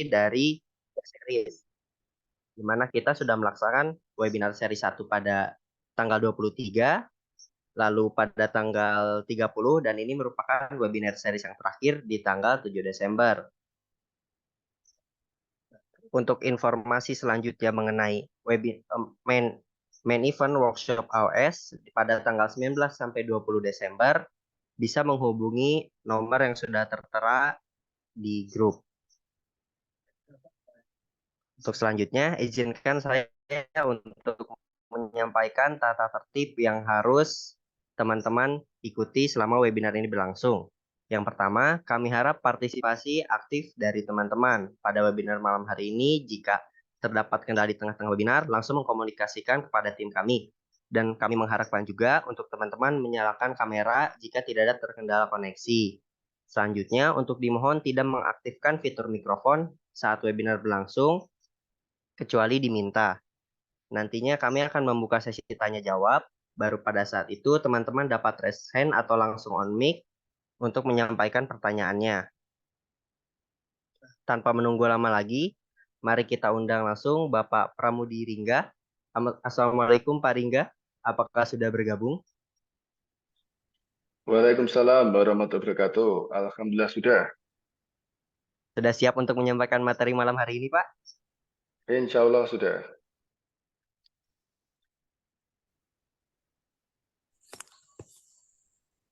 dari series, di mana kita sudah melaksanakan webinar seri 1 pada tanggal 23, lalu pada tanggal 30, dan ini merupakan webinar seri yang terakhir di tanggal 7 Desember. Untuk informasi selanjutnya mengenai main event workshop AOS pada tanggal 19 sampai 20 Desember, bisa menghubungi nomor yang sudah tertera di grup. Untuk selanjutnya, izinkan saya untuk menyampaikan tata tertib yang harus teman-teman ikuti selama webinar ini berlangsung. Yang pertama, kami harap partisipasi aktif dari teman-teman. Pada webinar malam hari ini, jika terdapat kendala di tengah-tengah webinar, langsung mengkomunikasikan kepada tim kami. Dan kami mengharapkan juga untuk teman-teman menyalakan kamera jika tidak ada terkendala koneksi. Selanjutnya, untuk dimohon tidak mengaktifkan fitur mikrofon saat webinar berlangsung, kecuali diminta. Nantinya kami akan membuka sesi tanya jawab, baru pada saat itu teman-teman dapat raise hand atau langsung on mic untuk menyampaikan pertanyaannya. Tanpa menunggu lama lagi, mari kita undang langsung Bapak Pramudi Ringga. Assalamualaikum Pak Ringga, apakah sudah bergabung? Waalaikumsalam warahmatullahi wabarakatuh. Alhamdulillah sudah. Sudah siap untuk menyampaikan materi malam hari ini, Pak? Insya Allah sudah.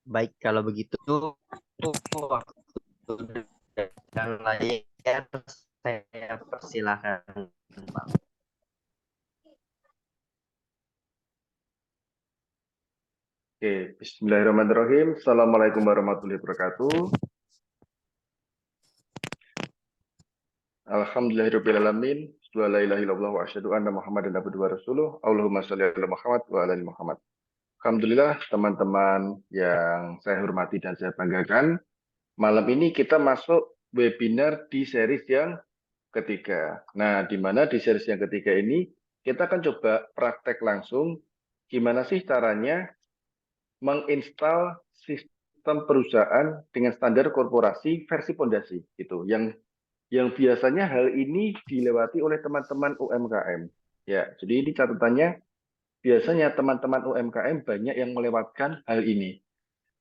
Baik, kalau begitu waktu dan layar saya persilahkan, Pak. Oke, Bismillahirrahmanirrahim. Assalamualaikum warahmatullahi wabarakatuh. Alhamdulillahirrahmanirrahim. La ilaha illallah wa asyhadu anna Muhammadan abduhu wa rasuluh. Allahumma sholli ala Muhammad wa ala ali Muhammad. Alhamdulillah, teman-teman yang saya hormati dan saya banggakan. Malam ini kita masuk webinar di series yang ketiga. Nah, di mana di series yang ketiga ini kita akan coba praktek langsung gimana sih caranya menginstal sistem perusahaan dengan standar korporasi versi pondasi gitu. Yang biasanya hal ini dilewati oleh teman-teman UMKM. Ya, jadi ini catatannya biasanya teman-teman UMKM banyak yang melewatkan hal ini.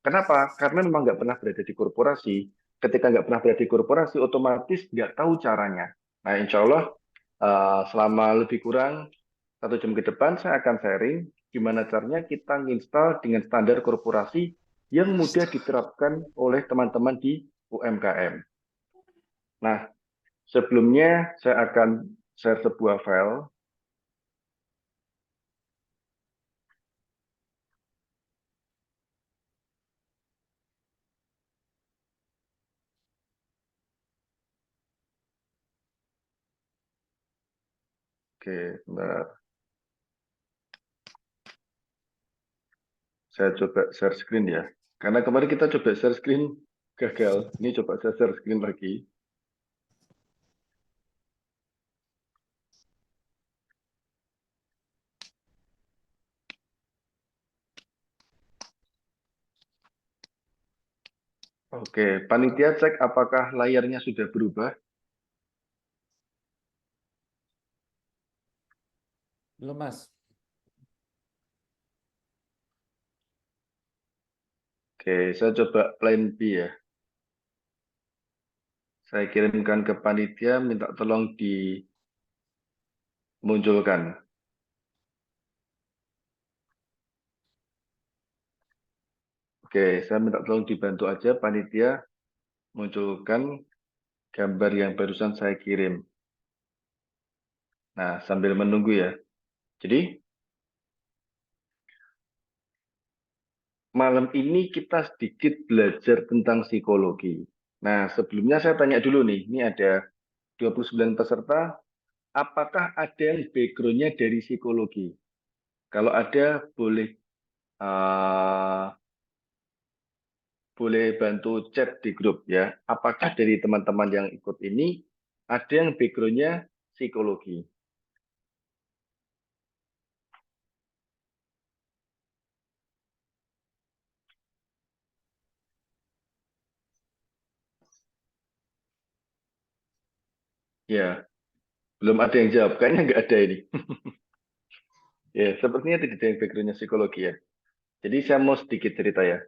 Kenapa? Karena memang nggak pernah berada di korporasi. Ketika nggak pernah berada di korporasi, otomatis nggak tahu caranya. Nah, insya Allah selama lebih kurang 1 jam ke depan saya akan sharing gimana caranya kita nginstal dengan standar korporasi yang mudah diterapkan oleh teman-teman di UMKM. Nah, sebelumnya saya akan share sebuah file. Oke, bentar. Saya coba share screen ya. Karena kemarin kita coba share screen gagal. Ini coba saya share screen lagi. Oke, panitia cek apakah layarnya sudah berubah. Belum, Mas. Oke, saya coba plan B ya. Saya kirimkan ke panitia, minta tolong dimunculkan. Oke, saya minta tolong dibantu aja panitia munculkan gambar yang barusan saya kirim. Nah, sambil menunggu ya. Jadi, malam ini kita sedikit belajar tentang psikologi. Nah, sebelumnya saya tanya dulu nih, ini ada 29 peserta, apakah ada yang background-nya dari psikologi? Kalau ada, uh, boleh bantu chat di grup ya. Apakah dari teman-teman yang ikut ini ada yang background-nya psikologi? Ya, belum ada yang jawab. Kayaknya nggak ada ini. Ya, sepertinya tidak ada yang backgroundnya psikologi ya. Jadi saya mau sedikit cerita ya.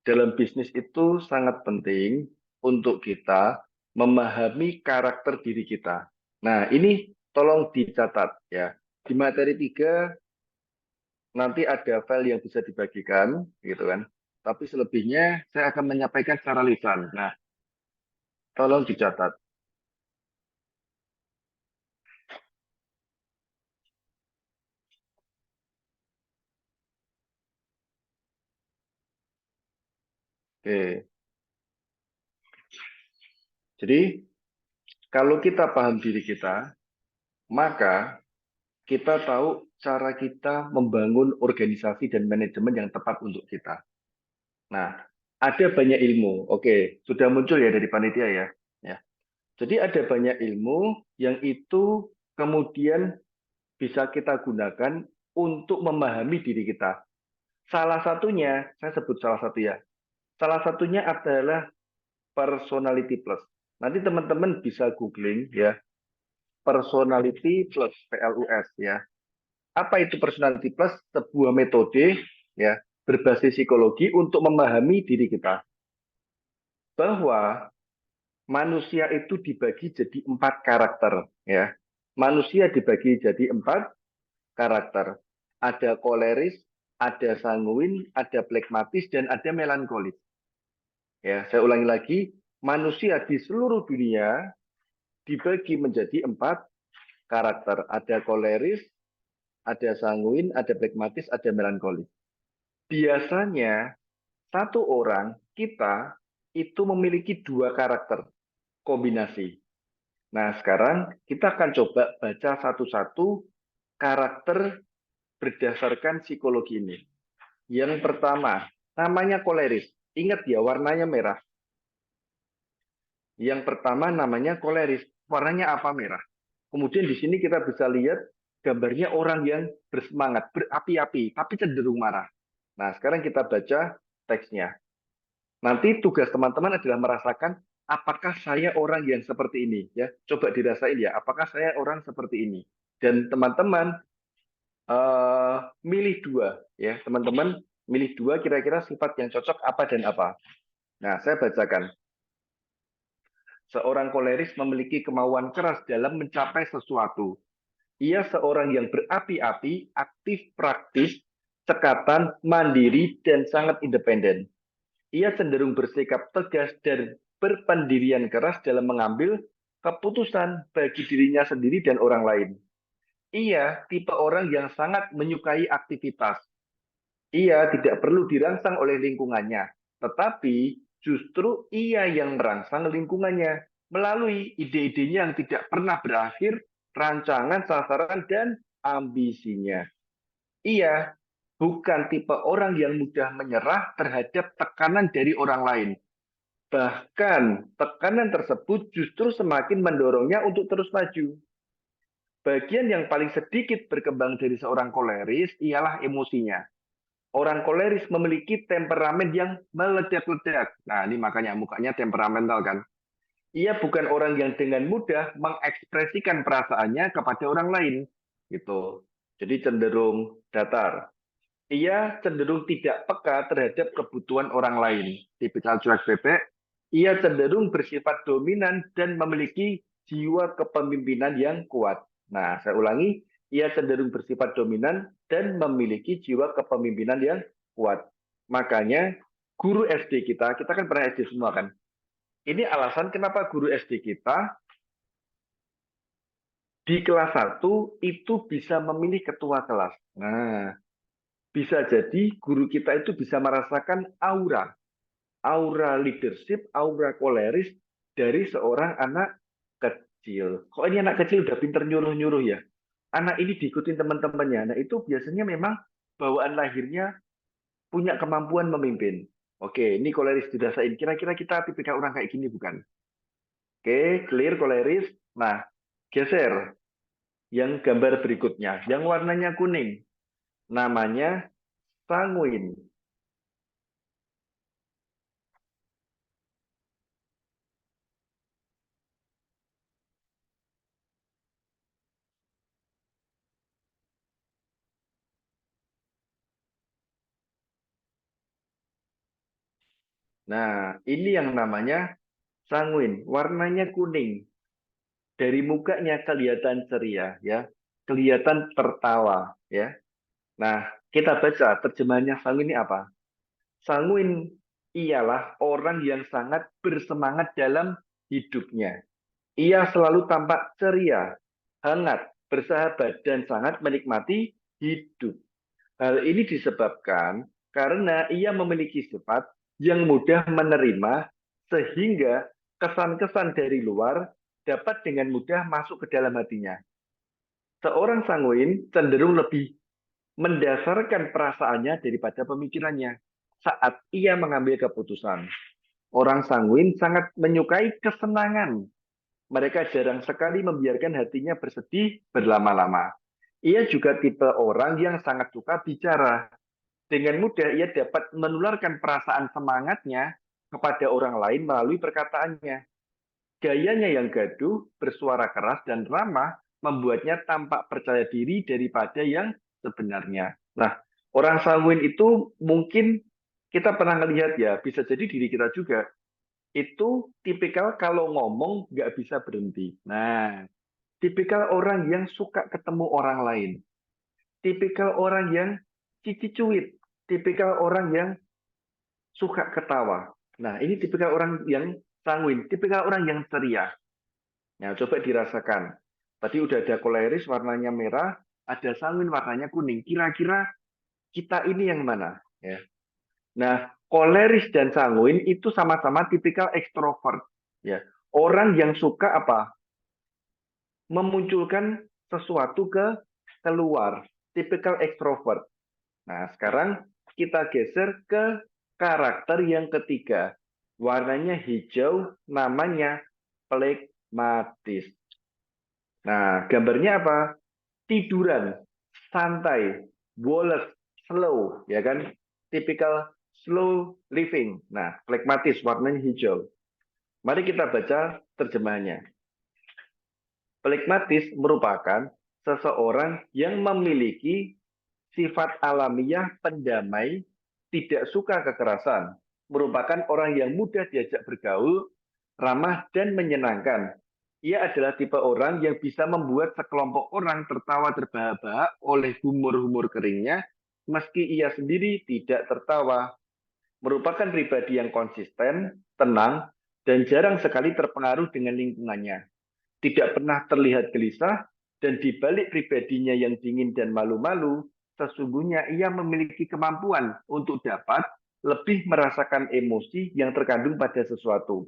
Dalam bisnis itu sangat penting untuk kita memahami karakter diri kita. Nah, ini tolong dicatat ya. Di materi 3 nanti ada file yang bisa dibagikan, gitu kan. Tapi selebihnya saya akan menyampaikan secara lisan. Nah, tolong dicatat. Oke. Jadi, kalau kita paham diri kita, maka kita tahu cara kita membangun organisasi dan manajemen yang tepat untuk kita. Nah, ada banyak ilmu. Oke, sudah muncul ya dari panitia ya. Ya. Jadi ada banyak ilmu yang itu kemudian bisa kita gunakan untuk memahami diri kita. Salah satunya, saya sebut salah satu ya. Salah satunya adalah personality plus. Nanti teman-teman bisa googling ya, personality plus PLUS ya. Apa itu personality plus? Sebuah metode ya berbasis psikologi untuk memahami diri kita. Bahwa manusia itu dibagi jadi 4 karakter ya. Manusia dibagi jadi 4 karakter. Ada koleris, ada sanguin, ada plekmatis, dan ada melankolis. Ya, saya ulangi lagi, manusia di seluruh dunia dibagi menjadi 4 karakter. Ada koleris, ada sanguin, ada plekmatis, ada melankolis. Biasanya satu orang kita itu memiliki 2 karakter kombinasi. Nah, sekarang kita akan coba baca satu-satu karakter berdasarkan psikologi ini. Yang pertama, namanya koleris. Ingat ya, warnanya merah. Yang pertama namanya koleris. Warnanya apa? Merah. Kemudian di sini kita bisa lihat gambarnya orang yang bersemangat, berapi-api, tapi cenderung marah. Nah, sekarang kita baca teksnya. Nanti tugas teman-teman adalah merasakan apakah saya orang yang seperti ini ya. Coba dirasain ya, apakah saya orang seperti ini. Dan teman-teman milih 2 ya, teman-teman milih 2 kira-kira sifat yang cocok apa dan apa. Nah, saya bacakan. Seorang koleris memiliki kemauan keras dalam mencapai sesuatu. Ia seorang yang berapi-api, aktif, praktis, cekatan, mandiri, dan sangat independen. Ia cenderung bersikap tegas dan berpendirian keras dalam mengambil keputusan bagi dirinya sendiri dan orang lain. Ia tipe orang yang sangat menyukai aktivitas. Ia tidak perlu dirangsang oleh lingkungannya, tetapi justru ia yang merangsang lingkungannya melalui ide-idenya yang tidak pernah berakhir, rancangan, sasaran, dan ambisinya. Ia bukan tipe orang yang mudah menyerah terhadap tekanan dari orang lain. Bahkan tekanan tersebut justru semakin mendorongnya untuk terus maju. Bagian yang paling sedikit berkembang dari seorang koleris ialah emosinya. Orang koleris memiliki temperamen yang meledak-ledak. Nah, ini makanya mukanya temperamental kan. Ia bukan orang yang dengan mudah mengekspresikan perasaannya kepada orang lain. Gitu. Jadi cenderung datar. Ia cenderung tidak peka terhadap kebutuhan orang lain. Tipikal cuek bebek. Ia cenderung bersifat dominan dan memiliki jiwa kepemimpinan yang kuat. Nah, saya ulangi, ia cenderung bersifat dominan dan memiliki jiwa kepemimpinan yang kuat. Makanya guru SD kita kan pernah SD semua kan. Ini alasan kenapa guru SD kita di kelas 1 itu bisa memilih ketua kelas. Nah, bisa jadi guru kita itu bisa merasakan aura leadership, aura koleris dari seorang anak kecil. Kok ini anak kecil udah pinter nyuruh-nyuruh ya? Anak ini diikutin teman-temannya. Nah, itu biasanya memang bawaan lahirnya punya kemampuan memimpin. Oke, ini koleris dirasain. Kira-kira kita tipikal orang kayak gini bukan? Oke, clear koleris. Nah, geser yang gambar berikutnya. Yang warnanya kuning. Namanya sanguin. Nah, ini yang namanya sanguin, warnanya kuning. Dari mukanya kelihatan ceria, ya, kelihatan tertawa, ya. Nah, kita baca terjemahannya sanguin ini apa? Sanguin ialah orang yang sangat bersemangat dalam hidupnya. Ia selalu tampak ceria, hangat, bersahabat, dan sangat menikmati hidup. Hal ini disebabkan karena ia memiliki sifat yang mudah menerima sehingga kesan-kesan dari luar dapat dengan mudah masuk ke dalam hatinya. Seorang sanguin cenderung lebih mendasarkan perasaannya daripada pemikirannya saat ia mengambil keputusan. Orang sanguin sangat menyukai kesenangan. Mereka jarang sekali membiarkan hatinya bersedih berlama-lama. Ia juga tipe orang yang sangat suka bicara. Dengan mudah ia dapat menularkan perasaan semangatnya kepada orang lain melalui perkataannya. Gayanya yang gaduh, bersuara keras, dan ramah membuatnya tampak percaya diri daripada yang sebenarnya. Nah, orang sanguin itu mungkin kita pernah melihat ya, bisa jadi diri kita juga. Itu tipikal kalau ngomong nggak bisa berhenti. Nah, tipikal orang yang suka ketemu orang lain. Tipikal orang yang cici-cuit. Tipikal orang yang suka ketawa. Nah, ini tipikal orang yang sanguin. Tipikal orang yang ceria. Nah, coba dirasakan. Tadi udah ada koleris warnanya merah, ada sanguin warnanya kuning. Kira-kira kita ini yang mana? Ya. Nah, koleris dan sanguin itu sama-sama tipikal ekstrovert. Ya. Orang yang suka apa? Memunculkan sesuatu ke keluar. Tipikal ekstrovert. Nah, sekarang kita geser ke karakter yang ketiga. Warnanya hijau, namanya plekmatis. Nah, gambarnya apa? Tiduran, santai, boles, slow, ya kan? Tipikal slow living. Nah, plekmatis, warnanya hijau. Mari kita baca terjemahannya. Plekmatis merupakan seseorang yang memiliki sifat alamiah pendamai, tidak suka kekerasan, merupakan orang yang mudah diajak bergaul, ramah, dan menyenangkan. Ia adalah tipe orang yang bisa membuat sekelompok orang tertawa terbahak-bahak oleh humor-humor keringnya, meski ia sendiri tidak tertawa. Merupakan pribadi yang konsisten, tenang, dan jarang sekali terpengaruh dengan lingkungannya. Tidak pernah terlihat gelisah, dan di balik pribadinya yang dingin dan malu-malu, sesungguhnya ia memiliki kemampuan untuk dapat lebih merasakan emosi yang terkandung pada sesuatu.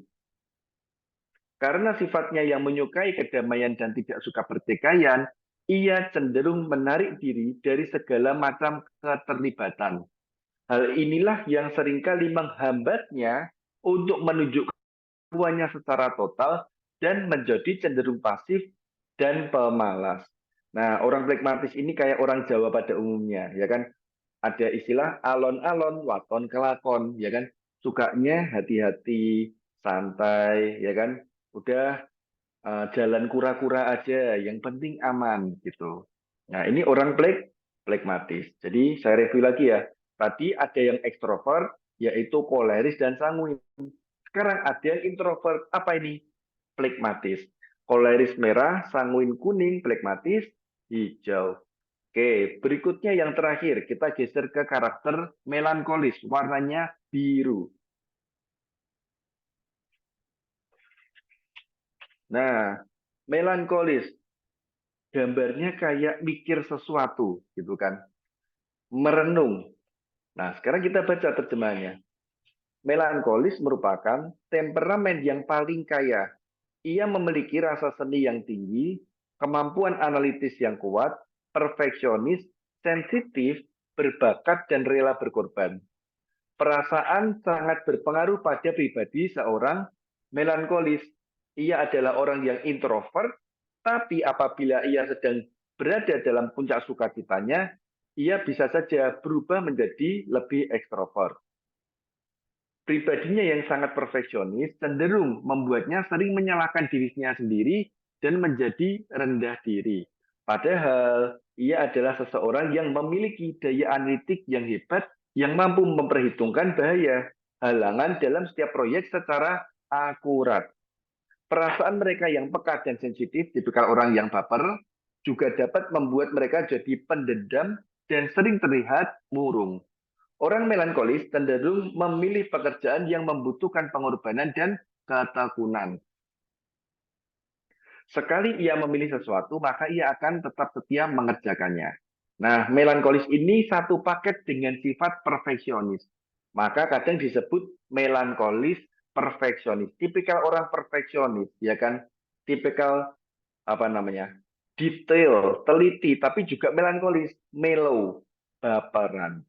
Karena sifatnya yang menyukai kedamaian dan tidak suka pertikaian, ia cenderung menarik diri dari segala macam keterlibatan. Hal inilah yang seringkali menghambatnya untuk menunjukkan kemampuannya secara total dan menjadi cenderung pasif dan pemalas. Nah, orang pragmatis ini kayak orang Jawa pada umumnya, ya kan? Ada istilah alon-alon, waton kelakon, ya kan? Sukanya hati-hati, santai, ya kan? Udah jalan kura-kura aja, yang penting aman gitu. Nah, ini orang pragmatis. Jadi saya review lagi ya. Tadi ada yang ekstrovert, yaitu koleris dan sanguin. Sekarang ada yang introvert. Apa ini? Plekmatis. Koleris merah, sanguin kuning, plekmatis hijau. Oke, berikutnya yang terakhir. Kita geser ke karakter melankolis. Warnanya biru. Nah, melankolis. Gambarnya kayak mikir sesuatu, gitu kan. Merenung. Nah, sekarang kita baca terjemahannya. Melankolis merupakan temperamen yang paling kaya. Ia memiliki rasa seni yang tinggi, kemampuan analitis yang kuat, perfeksionis, sensitif, berbakat, dan rela berkorban. Perasaan sangat berpengaruh pada pribadi seorang melankolis. Ia adalah orang yang introvert, tapi apabila ia sedang berada dalam puncak sukacitanya, ia bisa saja berubah menjadi lebih ekstrovert. Pribadinya yang sangat perfeksionis cenderung membuatnya sering menyalahkan dirinya sendiri dan menjadi rendah diri. Padahal ia adalah seseorang yang memiliki daya analitik yang hebat yang mampu memperhitungkan bahaya. halangan dalam setiap proyek secara akurat. Perasaan mereka yang peka dan sensitif, tipikal orang yang baper, juga dapat membuat mereka jadi pendendam dan sering terlihat murung. Orang melankolis cenderung memilih pekerjaan yang membutuhkan pengorbanan dan ketekunan. Sekali ia memilih sesuatu, maka ia akan tetap setia mengerjakannya. Nah, melankolis ini satu paket dengan sifat perfeksionis. Maka kadang disebut melankolis perfeksionis. Tipikal orang perfeksionis, ya kan? Tipikal apa namanya? Detail, teliti, tapi juga melankolis, mellow, baperan.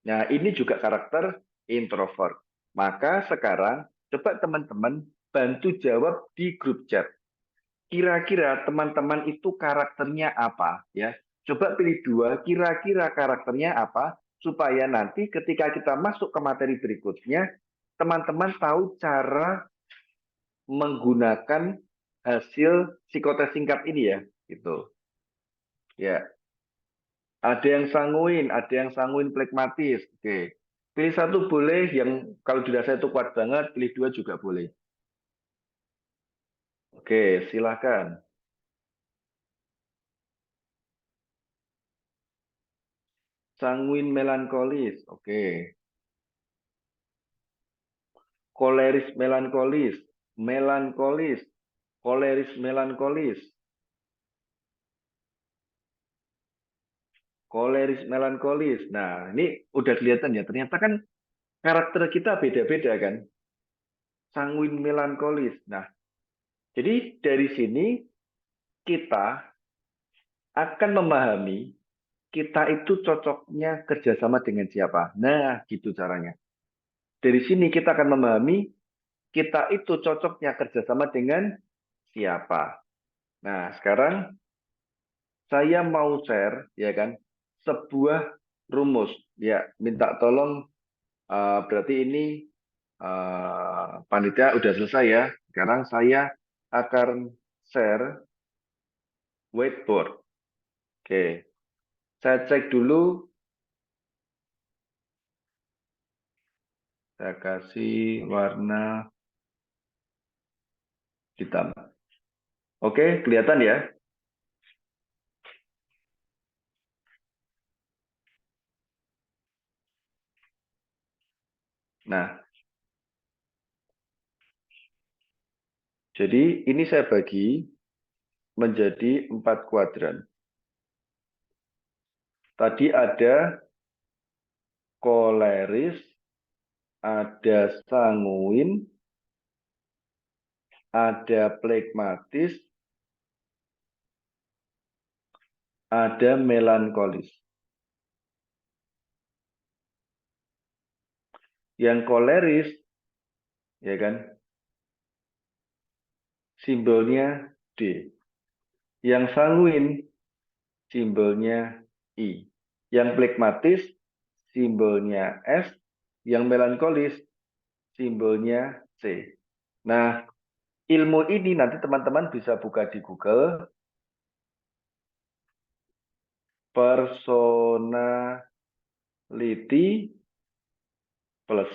Nah, ini juga karakter introvert. Maka sekarang coba teman-teman bantu jawab di grup chat. Kira-kira teman-teman itu karakternya apa ya? Coba pilih dua, kira-kira karakternya apa supaya nanti ketika kita masuk ke materi berikutnya, teman-teman tahu cara menggunakan hasil psikotes singkat ini ya, gitu. Ya, ada yang sanguin plekmatis. Oke. Pilih satu boleh, yang kalau dirasa itu kuat banget, pilih dua juga boleh. Oke, silakan. Sanguin melankolis. Oke. Koleris melankolis, melankolis, koleris melankolis, koleris melankolis. Nah, ini udah kelihatan ya, ternyata kan karakter kita beda-beda kan. Sanguin melankolis. Nah, jadi dari sini kita akan memahami kita itu cocoknya kerjasama dengan siapa. Nah, gitu caranya. Dari sini kita akan memahami kita itu cocoknya kerjasama dengan siapa. Nah, sekarang saya mau share ya kan sebuah rumus ya, minta tolong berarti ini panitia udah selesai ya. Sekarang saya akan share whiteboard. Oke, saya cek dulu, saya kasih warna hitam. Oke, kelihatan ya. Nah, jadi ini saya bagi menjadi 4 kuadran. Tadi ada koleris, ada sanguin, ada plekmatis, ada melankolis. Yang koleris, ya kan, simbolnya D. Yang sanguin, simbolnya I. Yang plekmatis, simbolnya S. Yang melankolis, simbolnya C. Nah, ilmu ini nanti teman-teman bisa buka di Google. Personality plus,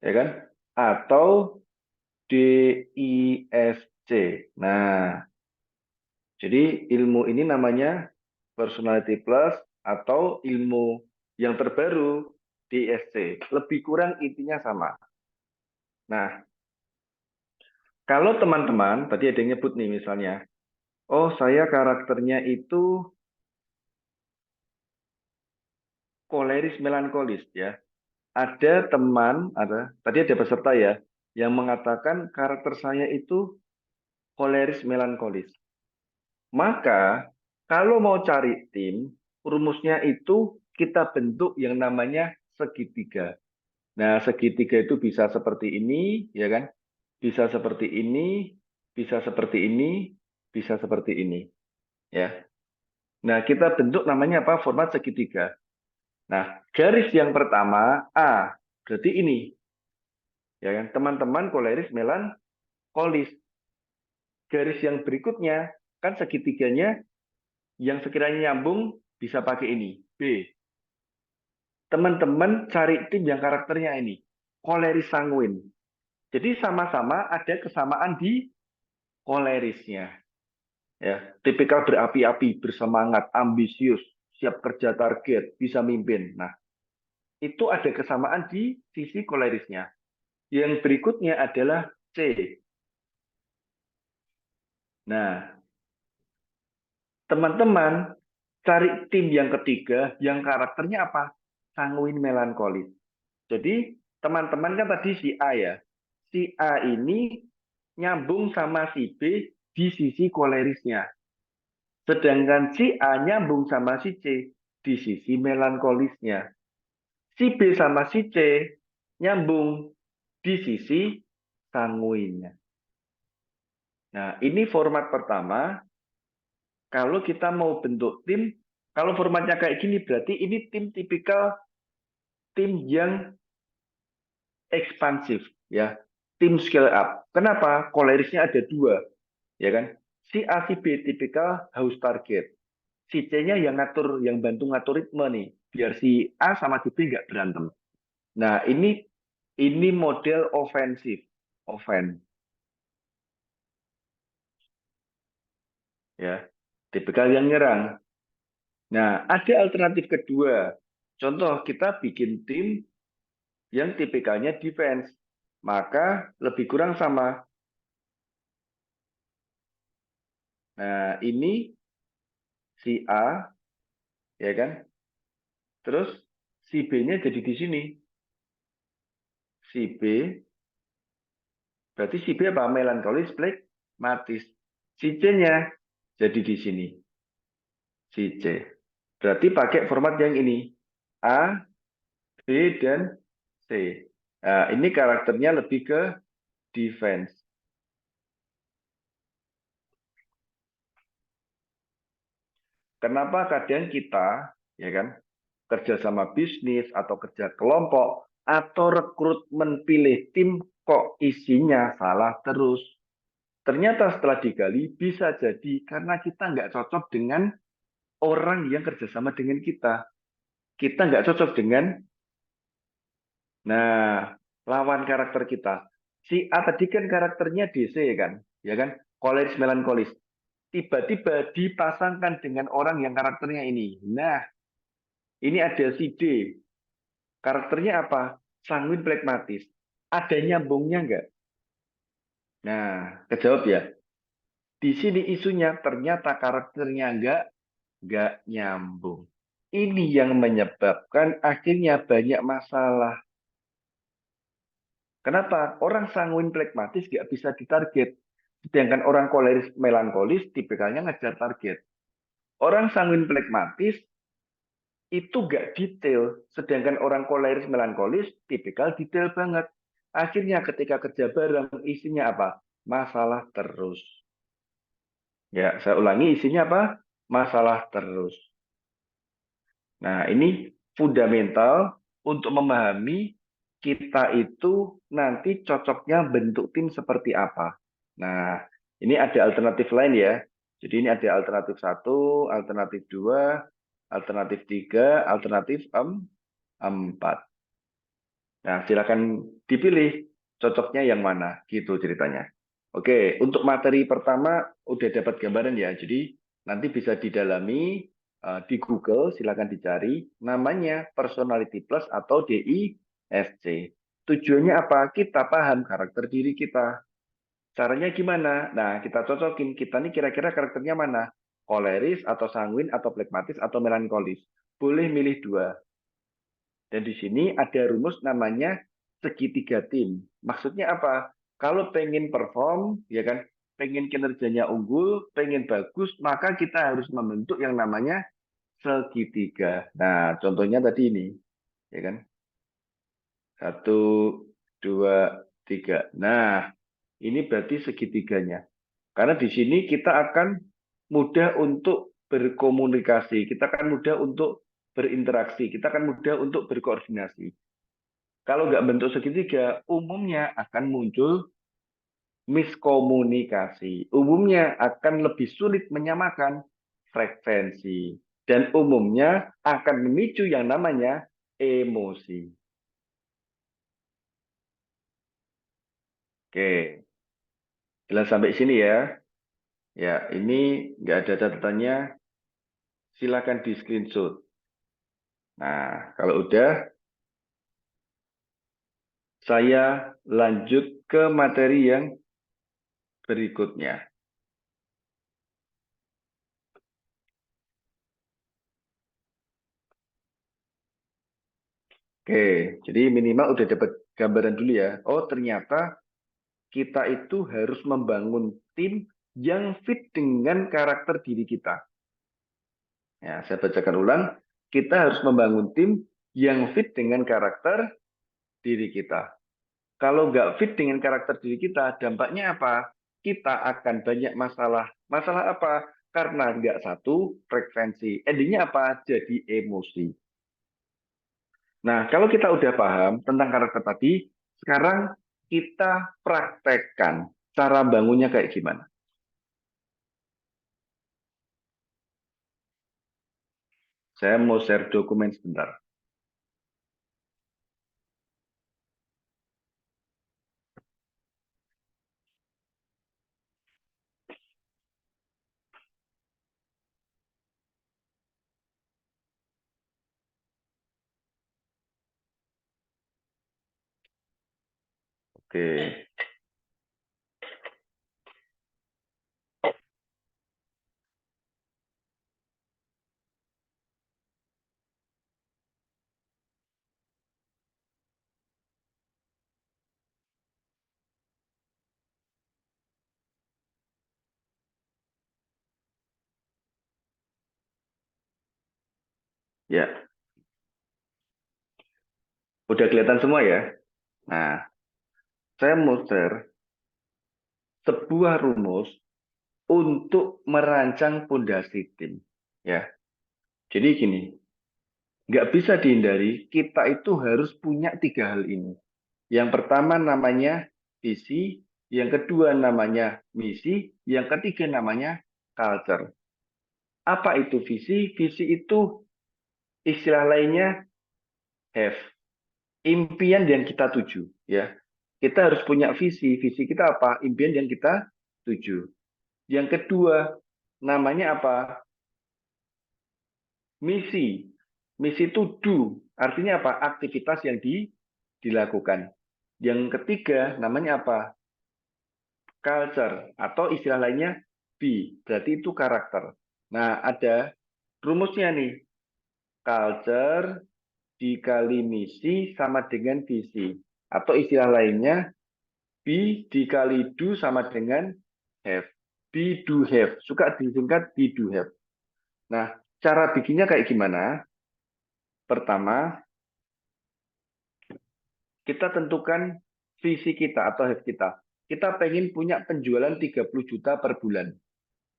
ya kan? Atau DISC. Nah, jadi ilmu ini namanya personality plus atau ilmu yang terbaru DISC. Lebih kurang intinya sama. Nah, kalau teman-teman tadi ada yang nyebut nih misalnya, oh saya karakternya itu koleris melankolis ya. Ada teman, tadi ada peserta ya, yang mengatakan karakter saya itu koleris melankolis. Maka kalau mau cari tim, rumusnya itu kita bentuk yang namanya segitiga. Nah, segitiga itu bisa seperti ini, ya kan? Bisa seperti ini, bisa seperti ini, bisa seperti ini, ya. Nah, kita bentuk namanya apa? Format segitiga. Nah, garis yang pertama A, berarti ini, ya kan? Teman-teman koleris melankolis. Garis yang berikutnya kan segitiganya yang sekiranya nyambung bisa pakai ini. B. Teman-teman cari tim yang karakternya ini. koleris sanguin. Jadi sama-sama ada kesamaan di kolerisnya. Ya, tipikal berapi-api, bersemangat, ambisius, siap kerja target, bisa mimpin. Nah, itu ada kesamaan di sisi kolerisnya. Yang berikutnya adalah C. Nah, teman-teman cari tim yang ketiga yang karakternya apa? Sanguin melankolis. Jadi teman-teman kan tadi si A ya. Si A ini nyambung sama si B di sisi kolerisnya. Sedangkan si A nyambung sama si C di sisi melankolisnya. Si B sama si C nyambung di sisi sanguinnya. Nah, ini format pertama. Kalau kita mau bentuk tim, kalau formatnya kayak gini, berarti ini tim tipikal tim yang ekspansif, ya. Tim scale up. Kenapa? Kolerisnya ada dua, ya kan? Si A, si B tipikal house target. Si C-nya yang ngatur, yang bantu ngatur ritme nih, biar si A sama si B nggak berantem. Nah, ini model ofensif, offense, ya. Tipikal yang nyerang. Nah, ada alternatif kedua. Contoh, kita bikin tim yang tipikalnya defense. Maka lebih kurang sama. Nah, ini si A, ya kan? Terus si B-nya jadi di sini. Si B, berarti si B apa? Melankolis, phlegmatis. Si C-nya jadi di sini. Si C. Berarti pakai format yang ini. A, B, dan C. Nah, ini karakternya lebih ke defense. Kenapa kadang kita, ya kan, kerja sama bisnis atau kerja kelompok atau rekrutmen pilih tim kok isinya salah terus. Ternyata setelah digali bisa jadi karena kita nggak cocok dengan orang yang kerjasama dengan kita. Kita nggak cocok dengan, nah, lawan karakter kita. Si A tadi kan karakternya DC kan, ya kan, koleris melankolis. Tiba-tiba dipasangkan dengan orang yang karakternya ini. Nah, ini ada si D. Karakternya apa? Sanguin plekmatis. Ada nyambungnya nggak? Nah, kejawab ya. Di sini isunya ternyata karakternya nggak nyambung. Ini yang menyebabkan akhirnya banyak masalah. Kenapa? Orang sanguin plekmatis nggak bisa ditarget. Sedangkan orang koleris melankolis tipikalnya ngejar target. Orang sanguin plekmatis itu nggak detail. Sedangkan orang koleris melankolis tipikal detail banget. Akhirnya ketika kerja bareng isinya apa? Masalah terus. Ya, saya ulangi isinya apa? Masalah terus. Nah, ini fundamental untuk memahami kita itu nanti cocoknya bentuk tim seperti apa. Nah, ini ada alternatif lain ya. Jadi ini ada alternatif 1, alternatif 2, alternatif 3, alternatif 4. Nah, silakan dipilih cocoknya yang mana, gitu ceritanya. Oke, untuk materi pertama udah dapat gambaran ya. Jadi nanti bisa didalami di Google, silakan dicari namanya Personality Plus atau DISC. Tujuannya apa? Kita paham karakter diri kita. Caranya gimana? Nah, kita cocokin kita nih kira-kira karakternya mana? Koleris atau sanguin atau plekmatis atau melankolis. Boleh milih dua. Dan di sini ada rumus namanya segitiga tim. Maksudnya apa? Kalau pengen perform, ya kan, pengen kinerjanya unggul, pengen bagus, maka kita harus membentuk yang namanya segitiga. Nah, contohnya tadi ini, ya kan, 1, 2, 3. Nah, ini berarti segitiganya. Karena di sini kita akan mudah untuk berkomunikasi, kita akan mudah untuk berinteraksi, kita akan mudah untuk berkoordinasi. Kalau nggak bentuk segitiga, umumnya akan muncul miskomunikasi. Umumnya akan lebih sulit menyamakan frekuensi. Dan umumnya akan memicu yang namanya emosi. Oke, jelas sampai sini ya. Ya, ini nggak ada catatannya, silakan di screenshot. Nah, kalau udah, saya lanjut ke materi yang berikutnya. Oke, jadi minimal udah dapat gambaran dulu ya. Oh, ternyata kita itu harus membangun tim yang fit dengan karakter diri kita. Ya, saya bacakan ulang. Kita harus membangun tim yang fit dengan karakter diri kita. Kalau nggak fit dengan karakter diri kita, dampaknya apa? Kita akan banyak masalah. Masalah apa? Karena nggak satu frekuensi. Endingnya apa? Jadi emosi. Nah, kalau kita udah paham tentang karakter tadi, sekarang kita praktekkan cara bangunnya kayak gimana. Saya mau share dokumen sebentar. Oke, ya, udah kelihatan semua ya. Nah, saya mau share sebuah rumus untuk merancang pondasi tim. Ya, jadi gini, nggak bisa dihindari, kita itu harus punya tiga hal ini. Yang pertama namanya visi, yang kedua namanya misi, yang ketiga namanya culture. Apa itu visi? Visi itu istilah lainnya have, impian yang kita tuju. Ya, kita harus punya visi. Visi kita apa? Impian yang kita tuju. Yang kedua namanya apa? Misi. Misi itu do. Artinya apa? Aktivitas yang dilakukan. Yang ketiga namanya apa? Culture. Atau istilah lainnya be. Berarti itu karakter. Nah, ada rumusnya nih. Culture dikali misi sama dengan visi. Atau istilah lainnya, be dikali do sama dengan have. Be, do, have. Suka disingkat be, do, have. Nah, cara bikinnya kayak gimana? Pertama, kita tentukan visi kita atau have kita. Kita pengen punya penjualan 30 juta per bulan.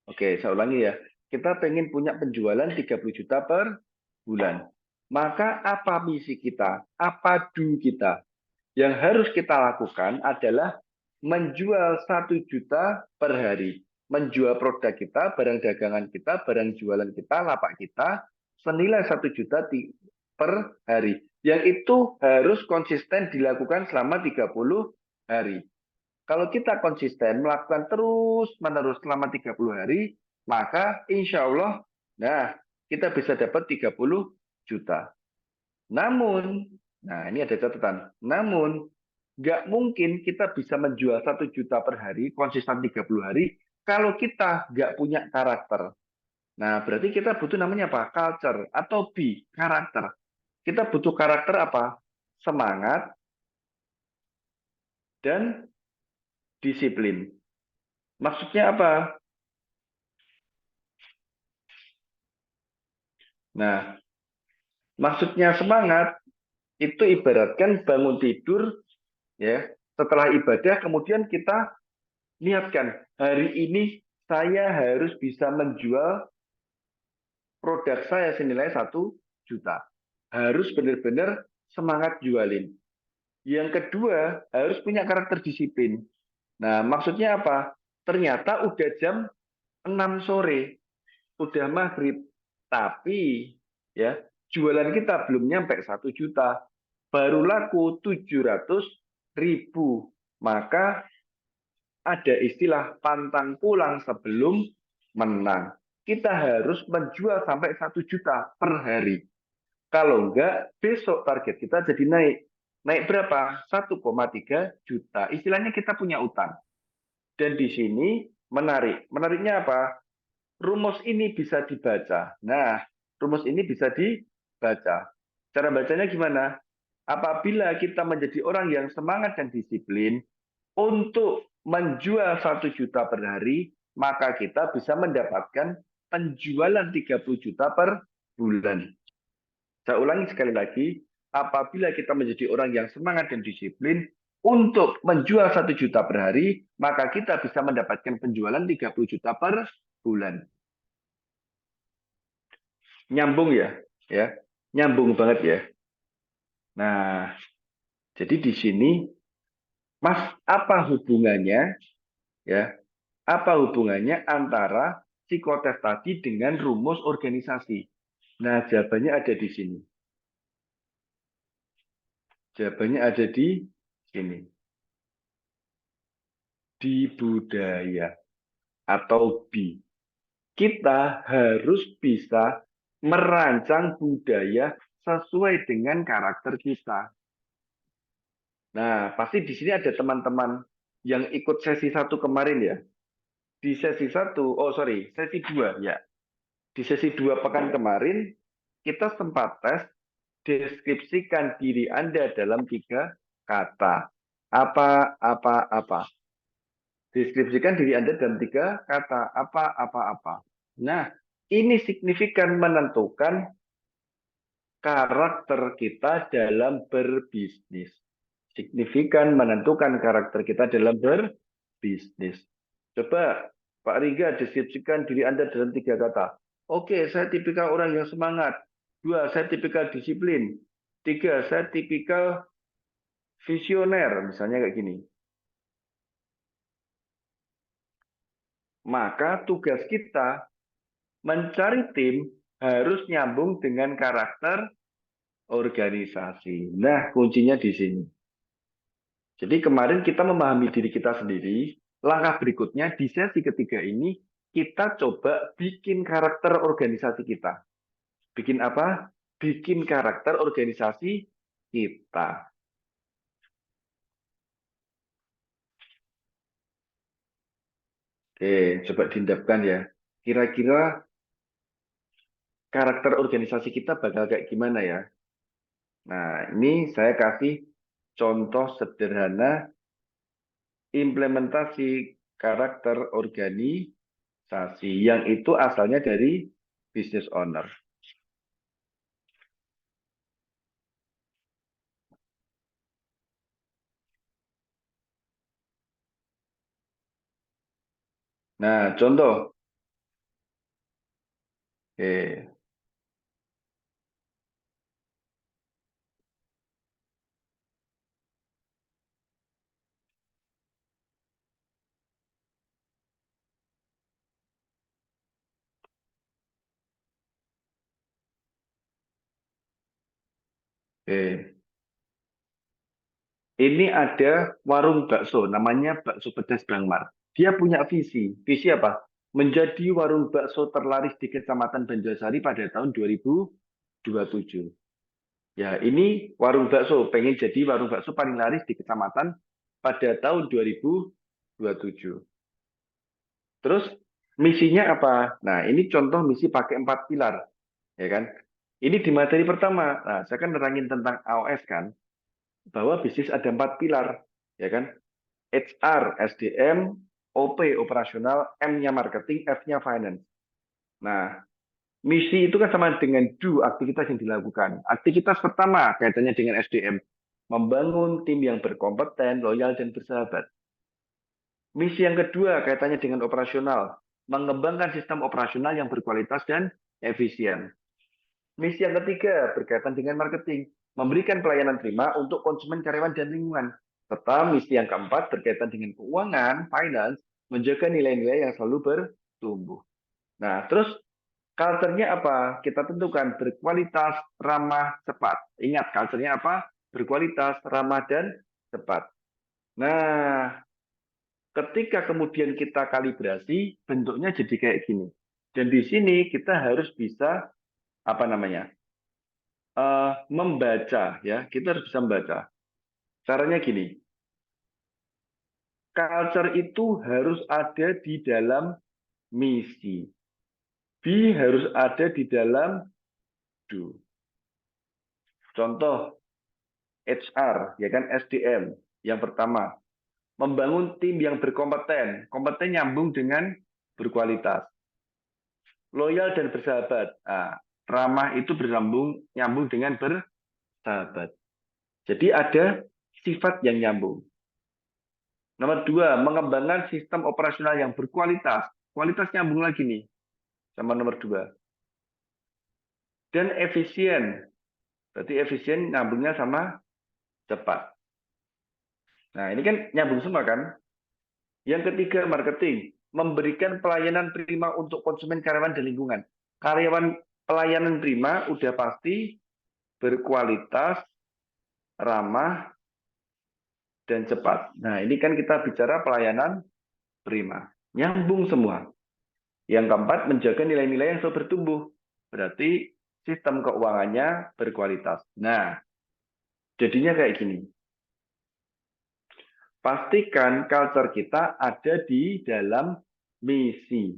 Oke, saya ulangi ya. Kita pengen punya penjualan 30 juta per bulan. Maka apa misi kita? Apa do kita? Yang harus kita lakukan adalah menjual 1 juta per hari. Menjual produk kita, barang dagangan kita, barang jualan kita, lapak kita, senilai 1 juta per hari. Yang itu harus konsisten dilakukan selama 30 hari. Kalau kita konsisten melakukan terus-menerus selama 30 hari, maka insya Allah, nah, kita bisa dapat 30 juta. Namun, nah ini ada catatan. Namun, nggak mungkin kita bisa menjual 1 juta per hari, konsisten 30 hari, kalau kita nggak punya karakter. Nah, berarti kita butuh namanya apa? Culture atau B, karakter. Kita butuh karakter apa? Semangat dan disiplin. Maksudnya apa? Nah, maksudnya semangat itu ibaratkan bangun tidur ya, setelah ibadah kemudian kita niatkan hari ini saya harus bisa menjual produk saya senilai 1 juta. Harus benar-benar semangat jualin. Yang kedua, harus punya karakter disiplin. Nah, maksudnya apa? Ternyata udah jam 6 sore, udah maghrib. Tapi ya jualan kita belum nyampe 1 juta. Baru laku 700.000. Maka ada istilah pantang pulang sebelum menang. Kita harus menjual sampai 1 juta per hari. Kalau enggak, besok target kita jadi naik. Naik berapa? 1,3 juta. Istilahnya kita punya utang. Dan di sini menarik. Menariknya apa? Rumus ini bisa dibaca. Nah, rumus ini bisa dibaca. Cara bacanya gimana? Apabila kita menjadi orang yang semangat dan disiplin untuk menjual 1 juta per hari, maka kita bisa mendapatkan penjualan 30 juta per bulan. Saya ulangi sekali lagi, apabila kita menjadi orang yang semangat dan disiplin untuk menjual 1 juta per hari, maka kita bisa mendapatkan penjualan 30 juta per bulan. Nyambung ya? Ya, nyambung banget ya. Nah, jadi di sini, Mas, apa hubungannya ya? Apa hubungannya antara psikotes tadi dengan rumus organisasi? Nah, jawabannya ada di sini. Jawabannya ada di sini. Di budaya atau B. Kita harus bisa merancang budaya sesuai dengan karakter kita. Nah, pasti di sini ada teman-teman yang ikut sesi 1 kemarin ya. Di sesi 1, sesi 2 ya. Di sesi 2 pekan kemarin, kita sempat tes deskripsikan diri Anda dalam 3 kata. Apa. Deskripsikan diri Anda dalam 3 kata. Apa. Nah, ini signifikan menentukan karakter kita dalam berbisnis. Signifikan menentukan karakter kita dalam berbisnis. Coba Pak Riga deskripsikan diri Anda dalam 3 kata. Oke, saya tipikal orang yang semangat. 2, saya tipikal disiplin. 3, saya tipikal visioner, misalnya kayak gini. Maka tugas kita mencari tim harus nyambung dengan karakter organisasi. Nah, kuncinya di sini. Jadi kemarin kita memahami diri kita sendiri, langkah berikutnya di sesi ketiga ini kita coba bikin karakter organisasi kita. Bikin apa? Bikin karakter organisasi kita. Oke, coba diindapkan ya. Kira-kira karakter organisasi kita bakal kayak gimana ya? Nah, ini saya kasih contoh sederhana implementasi karakter organisasi yang itu asalnya dari business owner. Nah, contoh. Oke. Oke. Ini ada warung bakso, namanya Bakso Pedas Bangmar. Dia punya visi. Visi apa? Menjadi warung bakso terlaris di Kecamatan Banjarsari pada tahun 2027. Ya, ini warung bakso. Pengen jadi warung bakso paling laris di kecamatan pada tahun 2027. Terus misinya apa? Nah, ini contoh misi pakai 4 pilar. Ya kan? Ini di materi pertama. Nah, saya kan nerangin tentang AOS kan. Bahwa bisnis ada 4 pilar, ya kan? HR, SDM, OP, operasional, M-nya marketing, F-nya finance. Nah, misi itu kan sama dengan do, aktivitas yang dilakukan. Aktivitas pertama kaitannya dengan SDM, membangun tim yang berkompeten, loyal, dan bersahabat. Misi yang kedua kaitannya dengan operasional, mengembangkan sistem operasional yang berkualitas dan efisien. Misi yang ketiga berkaitan dengan marketing, memberikan pelayanan prima untuk konsumen, karyawan, dan lingkungan. Serta misi yang keempat berkaitan dengan keuangan, finance, menjaga nilai-nilai yang selalu bertumbuh. Nah, terus culture-nya apa? Kita tentukan berkualitas, ramah, cepat. Ingat, culture-nya apa? Berkualitas, ramah, dan cepat. Nah, Ketika kemudian kita kalibrasi, bentuknya jadi kayak gini. Dan di sini kita harus bisa apa namanya? Membaca ya. Kita harus bisa membaca. Caranya gini. Culture itu harus ada di dalam misi. B harus ada di dalam do. Contoh HR, ya kan SDM. Yang pertama, membangun tim yang berkompeten. Kompeten nyambung dengan berkualitas. Loyal dan bersahabat. Nah, ramah itu nyambung dengan bersahabat. Jadi ada sifat yang nyambung. Nomor dua, mengembangkan sistem operasional yang berkualitas. Kualitas nyambung lagi nih sama nomor dua. Dan efisien. Berarti efisien nyambungnya sama cepat. Nah, ini kan nyambung semua kan? Yang ketiga, marketing. Memberikan pelayanan prima untuk konsumen, karyawan, dan lingkungan. Pelayanan prima udah pasti berkualitas, ramah, dan cepat. Nah, ini kan kita bicara pelayanan prima. Nyambung semua. Yang keempat, menjaga nilai-nilai yang selalu bertumbuh. Berarti sistem keuangannya berkualitas. Nah, jadinya kayak gini. Pastikan culture kita ada di dalam misi.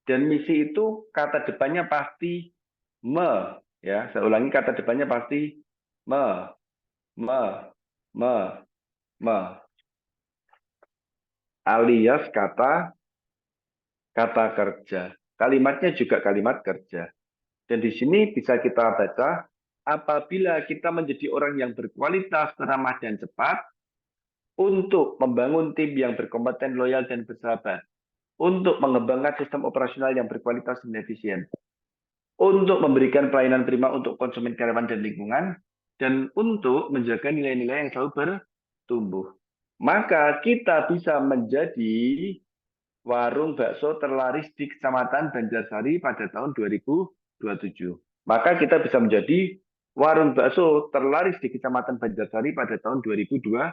Dan misi itu kata depannya pasti me. Ya, saya ulangi, kata depannya pasti me, me, me, me. Alias kata kerja. Kalimatnya juga kalimat kerja. Dan di sini bisa kita baca, apabila kita menjadi orang yang berkualitas, ramah, dan cepat, untuk membangun tim yang berkompeten, loyal, dan bersahabat, untuk mengembangkan sistem operasional yang berkualitas dan efisien, untuk memberikan pelayanan prima untuk konsumen, karyawan, dan lingkungan, dan untuk menjaga nilai-nilai yang selalu bertumbuh. Maka kita bisa menjadi warung bakso terlaris di Kecamatan Banjarsari pada tahun 2027. Maka kita bisa menjadi warung bakso terlaris di Kecamatan Banjarsari pada tahun 2027.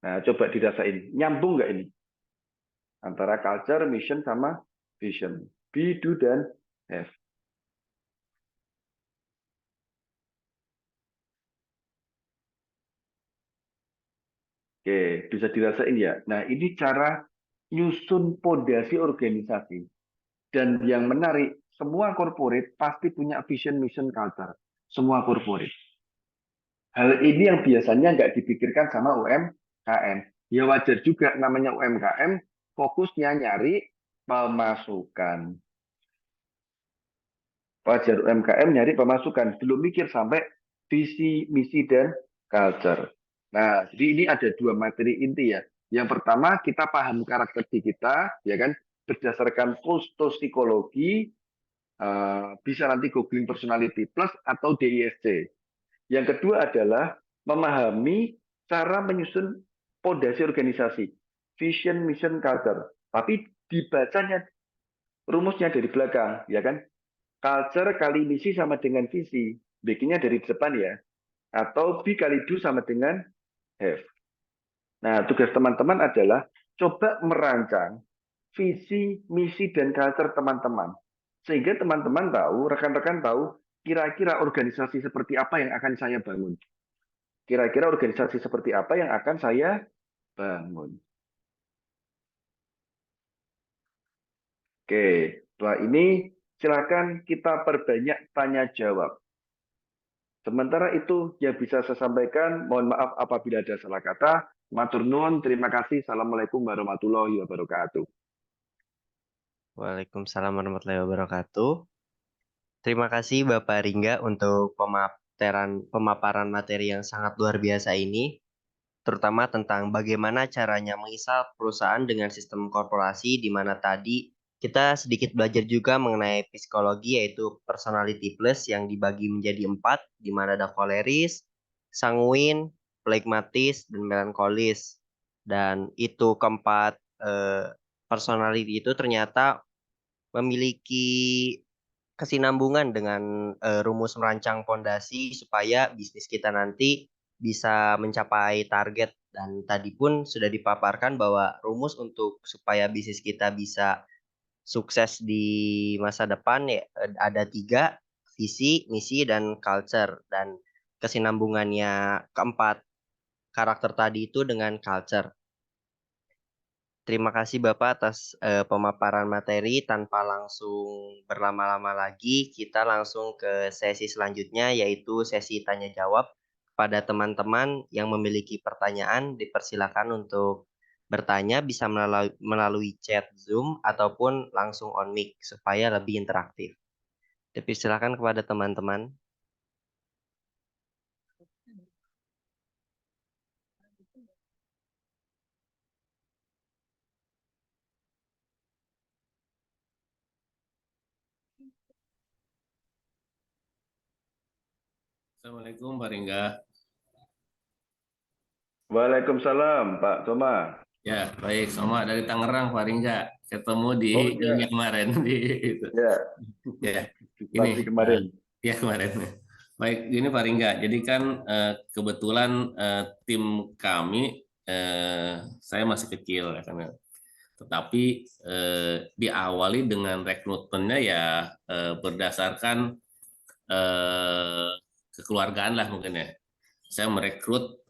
Nah, coba dirasain. Nyambung nggak ini? Antara culture, mission, sama vision. Be, do, dan have. Oke, bisa dirasain ya. Nah, ini cara nyusun pondasi organisasi. Dan yang menarik, semua corporate pasti punya vision, mission, culture. Semua corporate. Hal ini yang biasanya nggak dipikirkan sama UMKM. Ya wajar juga namanya UMKM, fokusnya nyari pemasukan. Wajar UMKM nyari pemasukan, belum mikir sampai visi, misi, dan culture. Nah, jadi ini ada dua materi inti ya. Yang pertama, kita paham karakter diri kita, ya kan, berdasarkan psikologi, bisa nanti googling personality plus atau DISC. Yang kedua adalah memahami cara menyusun pondasi organisasi, vision, mission, culture. Tapi dibacanya rumusnya dari belakang, ya kan? Culture kali misi sama dengan visi, bikinnya dari depan ya. Atau B kali do sama dengan have. Nah, tugas teman-teman adalah coba merancang visi, misi, dan culture teman-teman. Sehingga teman-teman tahu, rekan-rekan tahu, kira-kira organisasi seperti apa yang akan saya bangun. Kira-kira organisasi seperti apa yang akan saya bangun. Oke, setelah ini silakan kita perbanyak tanya jawab. Sementara itu yang bisa saya sampaikan, mohon maaf apabila ada salah kata. Matur nuwun, terima kasih. Assalamualaikum warahmatullahi wabarakatuh. Waalaikumsalam warahmatullahi wabarakatuh. Terima kasih Bapak Ringga untuk pemaparan materi yang sangat luar biasa ini, terutama tentang bagaimana caranya mengisah perusahaan dengan sistem korporasi, di mana tadi kita sedikit belajar juga mengenai psikologi, yaitu personality plus yang dibagi menjadi 4, di mana ada koleris, sanguin, phlegmatis, dan melankolis. Dan itu keempat personality itu ternyata memiliki kesinambungan dengan rumus merancang fondasi supaya bisnis kita nanti bisa mencapai target. Dan tadi pun sudah dipaparkan bahwa rumus untuk supaya bisnis kita bisa sukses di masa depan ya ada 3, visi, misi, dan culture. Dan kesinambungannya keempat karakter tadi itu dengan culture. Terima kasih Bapak atas pemaparan materi. Tanpa langsung berlama-lama lagi, kita langsung ke sesi selanjutnya, yaitu sesi tanya jawab. Pada teman-teman yang memiliki pertanyaan, dipersilakan untuk bertanya bisa melalui chat Zoom ataupun langsung on mic supaya lebih interaktif. Dipersilakan kepada teman-teman. Assalamualaikum Pak Ringga. Waalaikumsalam Pak Soma. Ya, baik. Soma dari Tangerang, Pak Ringga. Ketemu di Oh iya, ini kemarin di itu. ya, Ya, ini pasti kemarin. ya kemarin. Baik, ini Pak Ringga. Jadi kan kebetulan tim kami saya masih kecil ya kan. Tetapi diawali dengan rekrutmennya ya berdasarkan eh, kekeluargaan lah mungkin ya. Saya merekrut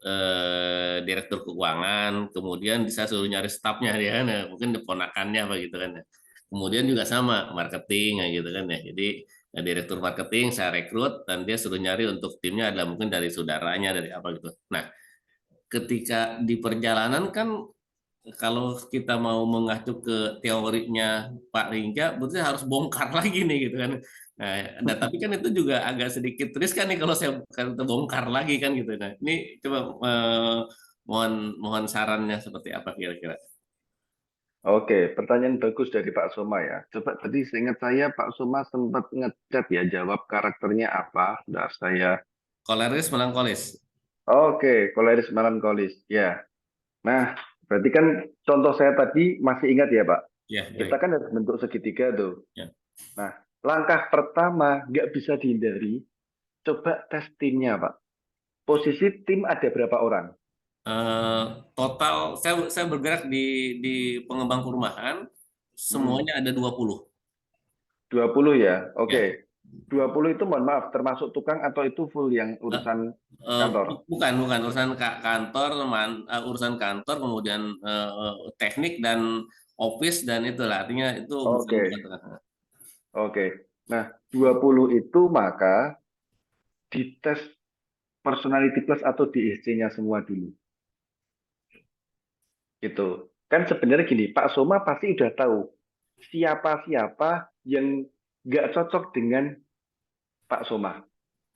direktur keuangan, kemudian saya suruh nyari stafnya ya, nah, mungkin keponakannya apa gitu kan ya. Kemudian juga sama marketing ya gitu kan ya. Jadi direktur marketing saya rekrut dan dia suruh nyari untuk timnya adalah mungkin dari saudaranya dari apa gitu. Nah, ketika di perjalanan kan kalau kita mau mengacu ke teorinya Pak Ringga, berarti harus bongkar lagi nih gitu kan. Nah, tapi kan itu juga agak sedikit riskan nih kalau saya bongkar lagi kan gitu. Nah, ini coba mohon mohon sarannya seperti apa kira-kira. Oke, pertanyaan bagus dari Pak Soma ya. Coba tadi seingat saya Pak Soma sempat ngechat ya, jawab karakternya apa. Sudah saya. Koleris melankolis. Oke, koleris melankolis. Ya. Nah, berarti kan contoh saya tadi masih ingat ya Pak. Ya, Kita baik. kan harus bentuk segitiga tuh. Ya. Nah, langkah pertama nggak bisa dihindari. Coba tes timnya Pak. Posisi tim ada berapa orang? Total saya bergerak di pengembang perumahan, Hmm, semuanya ada 20. 20 ya. Ya. Oke. 20 itu mohon maaf termasuk tukang atau itu full yang Eh, urusan kantor? bukan urusan kantor, urusan kantor, kemudian teknik dan office dan itulah artinya itu bukan Oke. Oke. Nah, 20 itu maka dites personality plus atau DSC-nya semua dulu. Gitu. Kan sebenarnya gini, Pak Soma pasti udah tahu siapa-siapa yang nggak cocok dengan Pak Soma.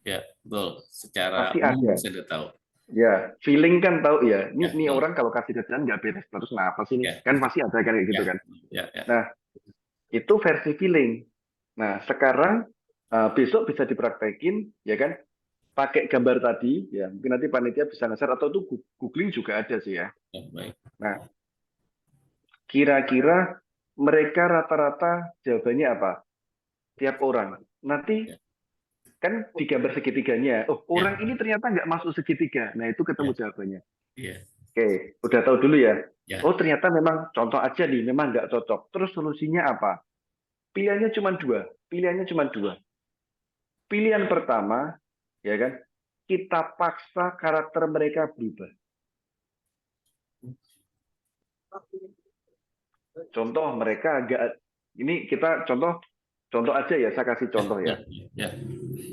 ya betul secara Pasti umum ada. saya sudah tahu Ya, feeling kan tahu ya. ya Ini betul orang kalau kasih kerjaan nggak beres terus kenapa sih ini? ya Kan pasti ada kan kayak ya gitu kan. ya ya Nah, itu versi feeling. Nah, sekarang besok bisa dipraktekin, ya kan? Pakai gambar tadi, ya mungkin nanti panitia bisa nge-share atau itu googling juga ada sih ya. ya, baik Nah, kira-kira mereka rata-rata jawabannya apa? Tiap orang. Nanti ya kan di gambar segitiganya, oh ya orang ini ternyata nggak masuk segitiga. Nah itu ketemu ya jawabannya. ya Oke, udah tahu dulu ya. ya Oh ternyata memang contoh aja nih, memang nggak cocok. Terus solusinya apa? Pilihannya cuma dua. Pilihannya cuma dua. Pilihan pertama, ya kan? Kita paksa karakter mereka berubah. Contoh mereka agak ini kita contoh aja ya, saya kasih ya contoh ya ya. ya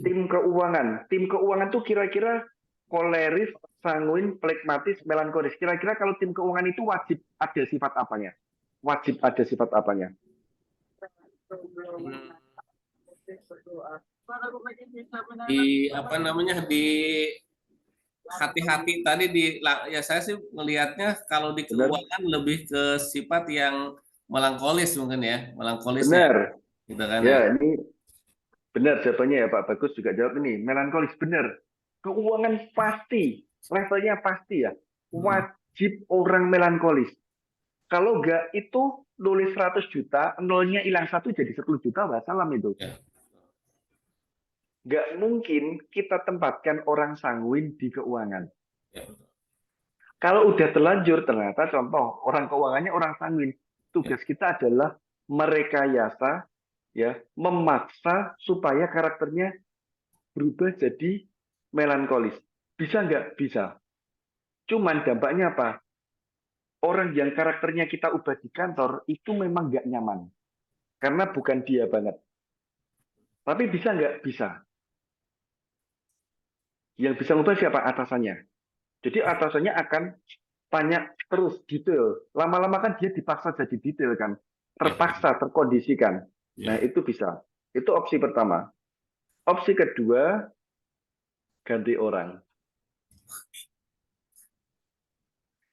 Tim keuangan tuh kira-kira koleris, sanguin, plekmatis, melankolis. Kira-kira kalau tim keuangan itu wajib ada sifat apanya? Wajib ada sifat apanya? Hmm, di apa namanya di hati-hati tadi ya saya sih melihatnya kalau di Benar? keuangan lebih ke sifat yang melankolis mungkin ya melankolisnya Benar. gitu kan ya Ya, ini benar jawabannya ya Pak Bagus juga jawab ini. Melankolis benar. Keuangan pasti, levelnya pasti ya. Hmm. Wajib orang melankolis. Kalau enggak itu nulis 100 juta, nolnya hilang satu jadi 10 juta, wassalam itu. Ya, Nggak mungkin kita tempatkan orang sanguin di keuangan. Ya. Kalau udah terlanjur, ternyata contoh orang keuangannya orang sanguin. Tugas kita adalah merekayasa, ya, memaksa supaya karakternya berubah jadi melankolis. Bisa nggak? Bisa. Cuman dampaknya apa? Orang yang karakternya kita ubah di kantor itu memang nggak nyaman. Karena bukan dia banget. Tapi bisa nggak? Bisa. Yang bisa ngubah siapa? Atasannya. Jadi atasannya akan banyak terus detail. Lama-lama kan dia dipaksa jadi detail kan. Ya. Terpaksa, terkondisikan. Nah, Ya. itu bisa. Itu opsi pertama. Opsi kedua, ganti orang.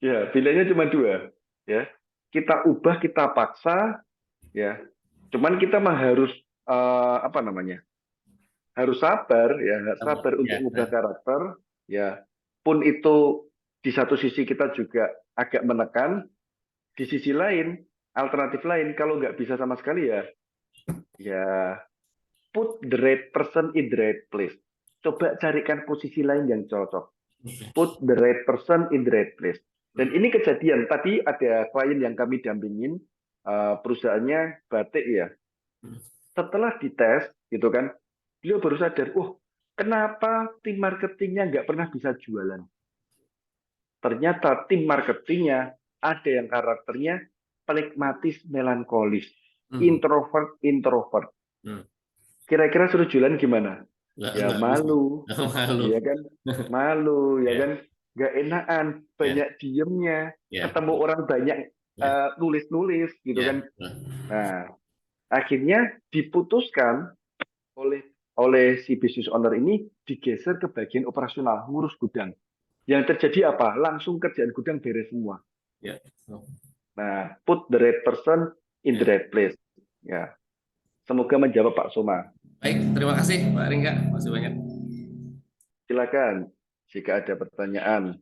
Ya, pilihannya cuma dua. Ya, kita ubah, kita paksa. Ya, cuman kita mah harus apa namanya? Harus sabar, ya, sabar untuk Ya. mengubah karakter. Ya, pun itu di satu sisi kita juga agak menekan. Di sisi lain, alternatif lain, kalau nggak bisa sama sekali ya, ya put the right person in the right place. Coba carikan posisi lain yang cocok. Put the right person in the right place. Dan ini kejadian. Tadi ada klien yang kami dampingin, perusahaannya batik ya. Setelah dites, gitu kan, beliau baru sadar, kenapa tim marketingnya nggak pernah bisa jualan? Ternyata tim marketingnya ada yang karakternya pelikmatis, melankolis, introvert. Hmm. Kira-kira suruh jualan gimana? Ya Nggak bisa. malu, Malu. ya kan? Malu, ya Ya. kan? Gak enakan, Ya. banyak diemnya, Ya. ketemu orang banyak Ya. nulis-nulis, gitu Ya. kan? Nah, akhirnya diputuskan oleh si business owner ini digeser ke bagian operasional, ngurus gudang. Yang terjadi apa? Langsung kerjaan gudang beres semua. Ya. Nah, put the right person in the Ya. right place. Ya, semoga menjawab Pak Soma. Baik, terima kasih Pak Ringga, masih banyak. Silakan jika ada pertanyaan.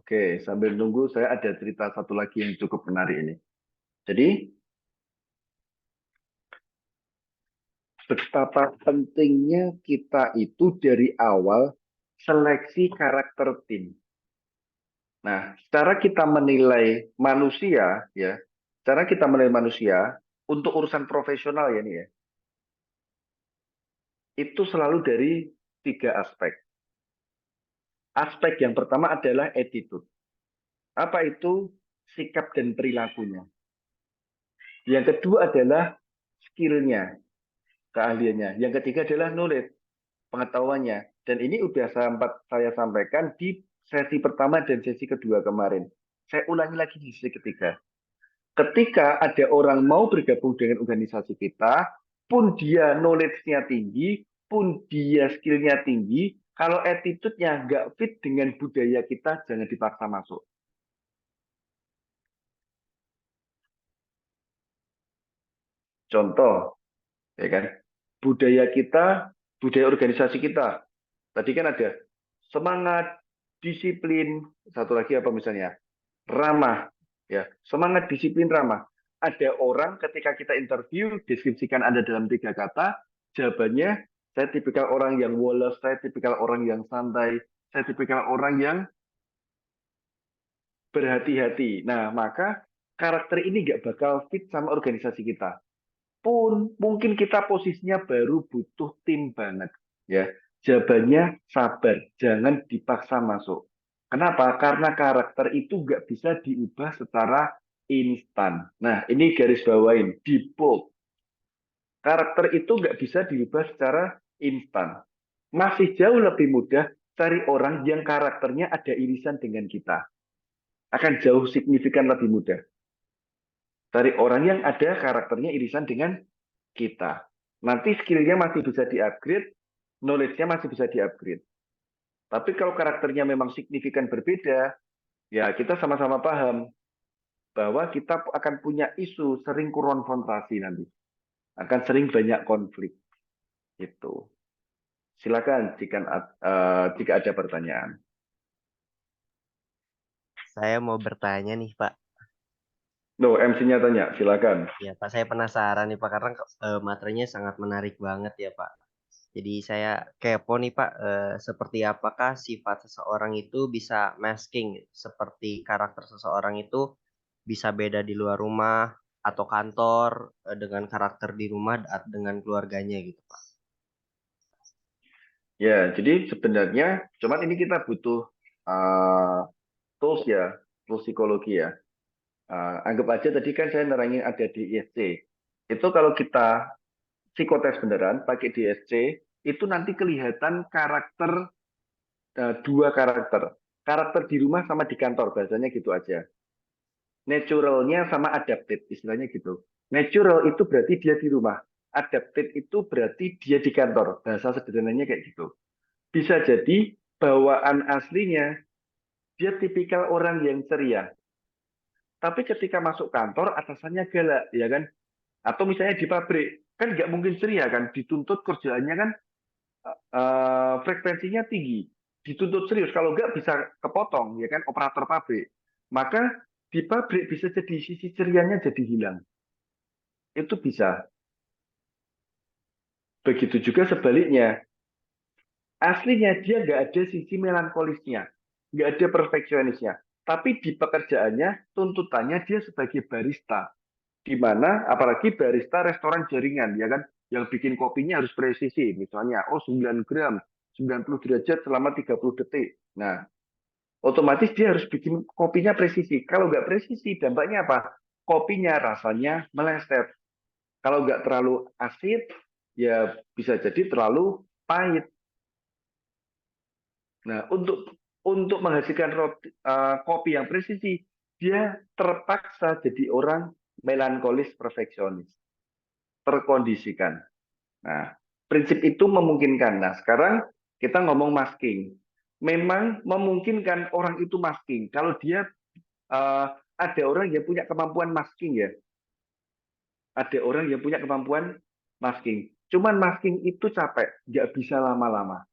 Oke, sambil nunggu saya ada cerita satu lagi yang cukup menarik ini. Jadi, betapa pentingnya kita itu dari awal seleksi karakter tim. Nah, cara kita menilai manusia, ya, cara kita menilai manusia untuk urusan profesional ya nih ya, itu selalu dari 3 aspek. Aspek yang pertama adalah attitude. Apa itu? Sikap dan perilakunya. Yang kedua adalah skill-nya, keahliannya. Yang ketiga adalah knowledge, pengetahuannya. Dan ini sudah saya sampaikan di sesi pertama dan sesi kedua kemarin. Saya ulangi lagi di sesi ketiga. Ketika ada orang mau bergabung dengan organisasi kita, pun dia knowledge-nya tinggi, pun dia skill-nya tinggi, kalau attitude-nya nggak fit dengan budaya kita, jangan dipaksa masuk. Contoh, ya kan, budaya kita, budaya organisasi kita, tadi kan ada semangat, disiplin, satu lagi apa misalnya, ramah, ya, semangat, disiplin, ramah. Ada orang ketika kita interview, deskripsikan Anda dalam 3 kata, jawabannya, saya tipikal orang yang woles, saya tipikal orang yang santai, saya tipikal orang yang berhati-hati. Nah, maka karakter ini nggak bakal fit sama organisasi kita. Pun mungkin kita posisinya baru butuh tim banget. Ya, jawabannya sabar, jangan dipaksa masuk. Kenapa? Karena karakter itu nggak bisa diubah secara instan. Nah, ini garis bawain, di bold. Karakter itu nggak bisa diubah secara instan. Masih jauh lebih mudah cari orang yang karakternya ada irisan dengan kita. Akan jauh signifikan lebih mudah. Cari orang yang ada karakternya irisan dengan kita. Nanti skill-nya masih bisa di-upgrade, knowledge-nya masih bisa di-upgrade. Tapi kalau karakternya memang signifikan berbeda, ya kita sama-sama paham bahwa kita akan punya isu sering konfrontasi nanti. Akan sering banyak konflik. Gitu. Silakan jika ada pertanyaan. Saya mau bertanya nih, Pak. No, MC-nya tanya, silakan. Ya, Pak, saya penasaran nih, Pak, karena materinya sangat menarik banget ya, Pak. Jadi saya kepo nih, Pak, seperti apakah sifat seseorang itu bisa masking, seperti karakter seseorang itu bisa beda di luar rumah atau kantor dengan karakter di rumah dengan keluarganya gitu, Pak. Ya, jadi sebenarnya cuman ini kita butuh tools ya, tools psikologi ya. Anggap aja tadi kan saya nerangin ada DISC. Itu kalau kita psikotes beneran pakai DSC, itu nanti kelihatan karakter dua karakter. Karakter di rumah sama di kantor, bahasanya gitu aja. Naturalnya sama adapted, istilahnya gitu. Natural itu berarti dia di rumah. Adapted itu berarti dia di kantor. Bahasa sederhananya kayak gitu. Bisa jadi bawaan aslinya dia tipikal orang yang ceria. Tapi ketika masuk kantor atasannya galak, ya kan? Atau misalnya di pabrik, kan nggak mungkin ceria kan? Dituntut kerjaannya kan frekuensinya tinggi, dituntut serius. Kalau nggak bisa kepotong, ya kan? Operator pabrik. Maka di pabrik bisa jadi sisi cerianya jadi hilang. Itu bisa. Begitu juga sebaliknya. Aslinya dia nggak ada sisi melankolisnya, nggak ada perfeksionisnya. Tapi di pekerjaannya, tuntutannya dia sebagai barista. Di mana, apalagi barista restoran jaringan, ya kan? Yang bikin kopinya harus presisi. Misalnya, 9 gram, 90 derajat selama 30 detik. Nah, otomatis dia harus bikin kopinya presisi. Kalau nggak presisi, dampaknya apa? Kopinya rasanya meleset. Kalau nggak terlalu asid, ya bisa jadi terlalu pahit. Nah, untuk menghasilkan kopi yang presisi, dia terpaksa jadi orang melankolis perfeksionis, terkondisikan. Nah, prinsip itu memungkinkan. Nah, sekarang kita ngomong masking. Memang memungkinkan orang itu masking. Kalau dia ada orang yang punya kemampuan masking ya, ada orang yang punya kemampuan masking. Cuman masking itu capek, nggak bisa lama-lama.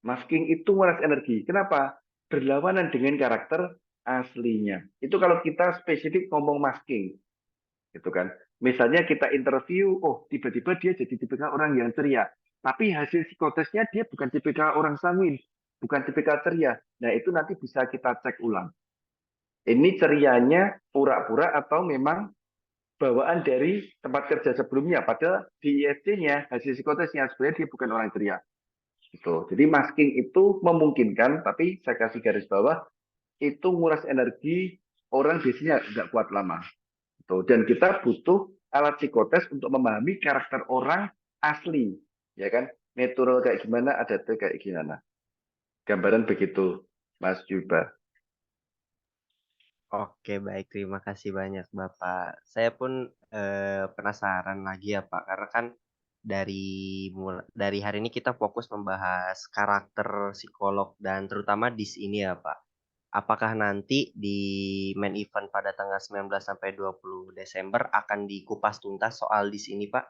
Masking itu nguras energi. Kenapa? Berlawanan dengan karakter aslinya. Itu kalau kita spesifik ngomong masking, gitu kan. Misalnya kita interview, oh tiba-tiba dia jadi tipikal orang yang ceria. Tapi hasil psikotesnya dia bukan tipikal orang sanguin, bukan tipikal ceria. Nah itu nanti bisa kita cek ulang. Ini cerianya pura-pura atau memang bawaan dari tempat kerja sebelumnya. Padahal di ISC-nya, hasil psikotesnya sebenarnya dia bukan orang ceria. Gitu. Jadi masking itu memungkinkan, tapi saya kasih garis bawah, itu nguras energi orang biasanya nggak kuat lama. Gitu. Dan kita butuh alat psikotes untuk memahami karakter orang asli, ya kan? Natural kayak gimana, adaptif kayak gimana. Gambaran begitu, Mas Yuba. Oke, baik. Terima kasih banyak, Bapak. Saya pun penasaran lagi ya, Pak, karena kan dari hari ini kita fokus membahas karakter psikolog dan terutama dis ini ya, Pak. Apakah nanti di main event pada tanggal 19 sampai 20 Desember akan dikupas tuntas soal dis ini, Pak?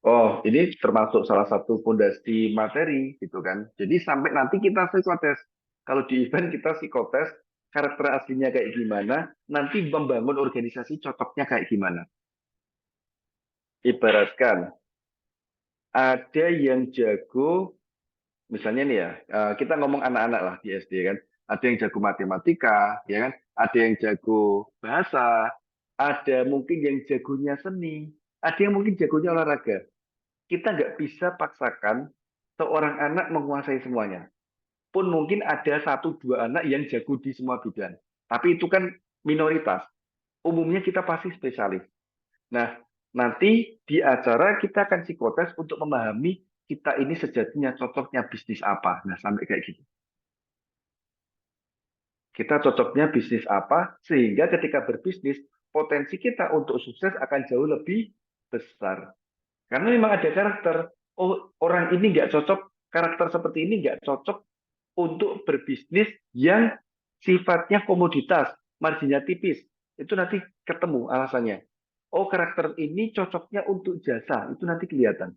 Oh, ini termasuk salah satu fondasi materi, gitu kan. Jadi sampai nanti kita psikotes. Kalau di event kita psikotes, karakter aslinya kayak gimana, nanti membangun organisasi cocoknya kayak gimana. Ibaratkan, ada yang jago, misalnya nih ya, kita ngomong anak-anak lah di SD kan, ada yang jago matematika, ya kan, ada yang jago bahasa, ada mungkin yang jagonya seni, ada yang mungkin jagonya olahraga. Kita nggak bisa paksakan seorang anak menguasai semuanya. Pun mungkin ada satu dua anak yang jago di semua bidang. Tapi itu kan minoritas. Umumnya kita pasti spesialis. Nah, nanti di acara kita akan psikotes untuk memahami kita ini sejatinya cocoknya bisnis apa. Nah, sampai kayak gitu. Kita cocoknya bisnis apa, sehingga ketika berbisnis, potensi kita untuk sukses akan jauh lebih besar. Karena memang ada karakter, oh orang ini nggak cocok karakter seperti ini nggak cocok untuk berbisnis yang sifatnya komoditas, marginnya tipis. Itu nanti ketemu alasannya. Oh, karakter ini cocoknya untuk jasa, itu nanti kelihatan.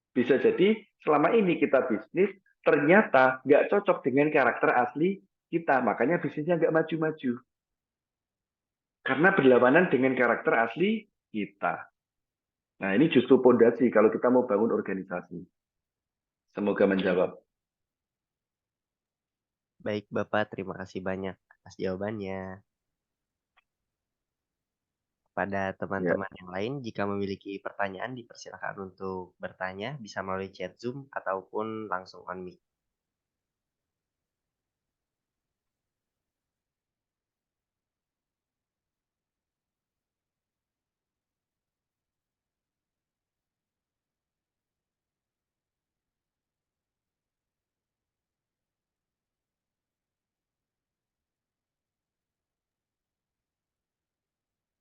Bisa jadi selama ini kita bisnis, ternyata nggak cocok dengan karakter asli kita, makanya bisnisnya nggak maju-maju. Karena berlawanan dengan karakter asli kita. Nah, ini justru pondasi kalau kita mau bangun organisasi. Semoga menjawab. Baik, Bapak, terima kasih banyak atas jawabannya. Pada Ya, teman-teman yang lain, jika memiliki pertanyaan, dipersilakan untuk bertanya, bisa melalui chat Zoom ataupun langsung on mic.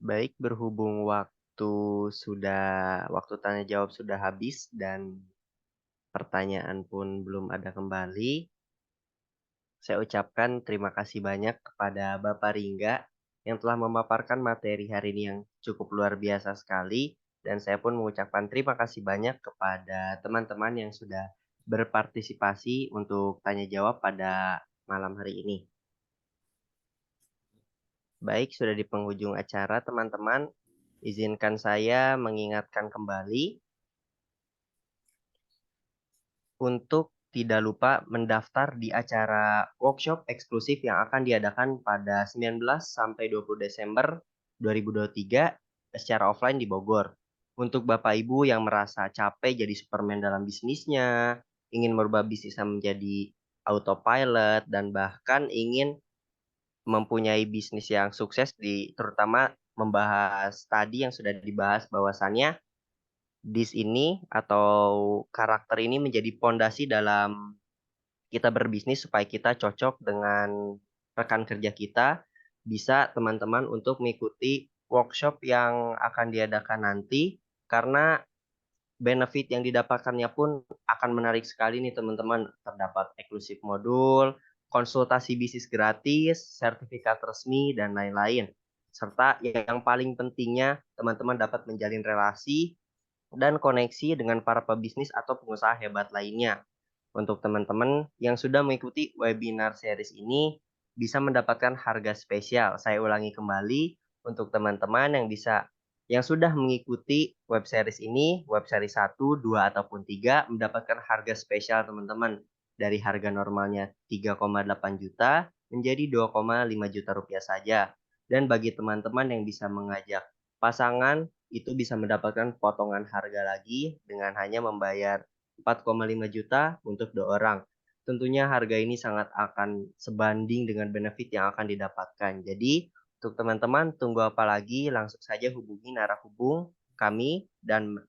Baik, berhubung waktu tanya jawab sudah habis dan pertanyaan pun belum ada kembali, saya ucapkan terima kasih banyak kepada Bapak Ringga yang telah memaparkan materi hari ini yang cukup luar biasa sekali, dan saya pun mengucapkan terima kasih banyak kepada teman-teman yang sudah berpartisipasi untuk tanya jawab pada malam hari ini. Baik, sudah di penghujung acara, teman-teman. Izinkan saya mengingatkan kembali untuk tidak lupa mendaftar di acara workshop eksklusif yang akan diadakan pada 19 sampai 20 Desember 2023 secara offline di Bogor. Untuk Bapak Ibu yang merasa capek jadi Superman dalam bisnisnya, ingin merubah bisnisnya menjadi autopilot, dan bahkan ingin mempunyai bisnis yang sukses, terutama membahas tadi yang sudah dibahas bahwasannya ini atau karakter ini menjadi pondasi dalam kita berbisnis supaya kita cocok dengan rekan kerja kita, bisa teman-teman untuk mengikuti workshop yang akan diadakan nanti, karena benefit yang didapatkannya pun akan menarik sekali nih teman-teman. Terdapat eksklusif modul, konsultasi bisnis gratis, sertifikat resmi, dan lain-lain. Serta yang paling pentingnya, teman-teman dapat menjalin relasi dan koneksi dengan para pebisnis atau pengusaha hebat lainnya. Untuk teman-teman yang sudah mengikuti webinar series ini, bisa mendapatkan harga spesial. Saya ulangi kembali, untuk teman-teman yang sudah mengikuti web series ini, web series 1, 2, ataupun 3, mendapatkan harga spesial teman-teman. Dari harga normalnya 3,8 juta menjadi 2,5 juta rupiah saja. Dan bagi teman-teman yang bisa mengajak pasangan, itu bisa mendapatkan potongan harga lagi dengan hanya membayar 4,5 juta untuk 2 orang. Tentunya harga ini sangat akan sebanding dengan benefit yang akan didapatkan. Jadi, untuk teman-teman, tunggu apa lagi? Langsung saja hubungi narahubung kami dan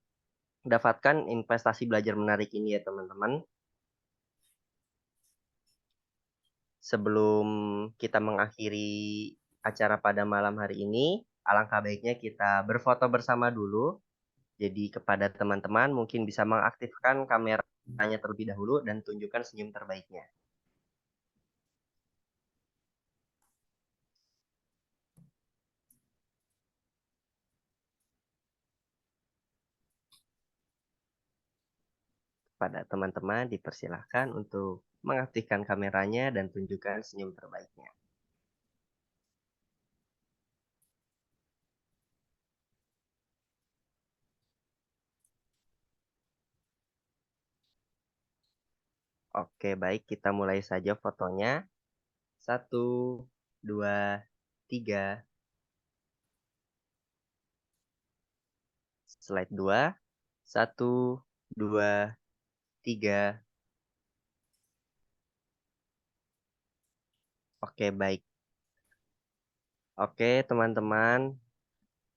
dapatkan investasi belajar menarik ini ya teman-teman. Sebelum kita mengakhiri acara pada malam hari ini, alangkah baiknya kita berfoto bersama dulu. Jadi kepada teman-teman mungkin bisa mengaktifkan kameranya terlebih dahulu dan tunjukkan senyum terbaiknya. Pada teman-teman dipersilahkan untuk mengaktifkan kameranya dan tunjukkan senyum terbaiknya. Oke, baik, kita mulai saja fotonya. 1, 2, 3. Slide 2. 1, 2, 3. Oke, baik. Oke, teman-teman.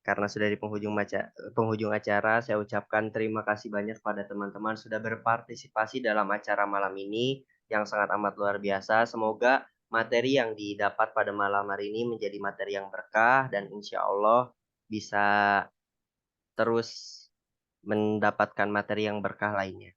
Karena sudah di penghujung acara, saya ucapkan terima kasih banyak pada teman-teman sudah berpartisipasi dalam acara malam ini yang sangat amat luar biasa. Semoga materi yang didapat pada malam hari ini menjadi materi yang berkah dan insya Allah bisa terus mendapatkan materi yang berkah lainnya.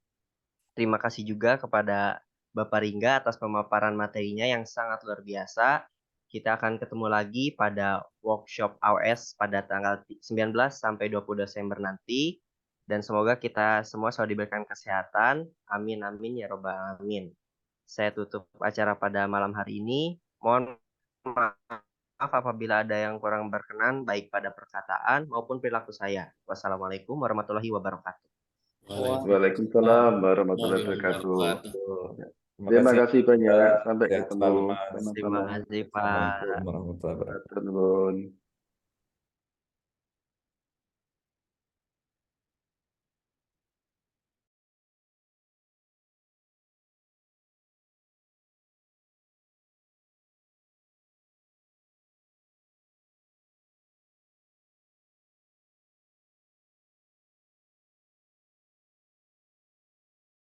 Terima kasih juga kepada Bapak Ringga atas pemaparan materinya yang sangat luar biasa. Kita akan ketemu lagi pada workshop AOS pada tanggal 19 sampai 20 Desember nanti. Dan semoga kita semua selalu diberikan kesehatan. Amin, amin, ya robbal alamin. Saya tutup acara pada malam hari ini. Mohon maaf apabila ada yang kurang berkenan, baik pada perkataan maupun perilaku saya. Wassalamualaikum warahmatullahi wabarakatuh. Waalaikumsalam warahmatullahi wabarakatuh. wabarakatuh. Terima kasih banyak. Sampai Sehat ketemu selalu, Mas. teman-teman. Terima kasih, Pak. Assalamualaikum warahmatullahi wabarakatuh. Matur nuwun.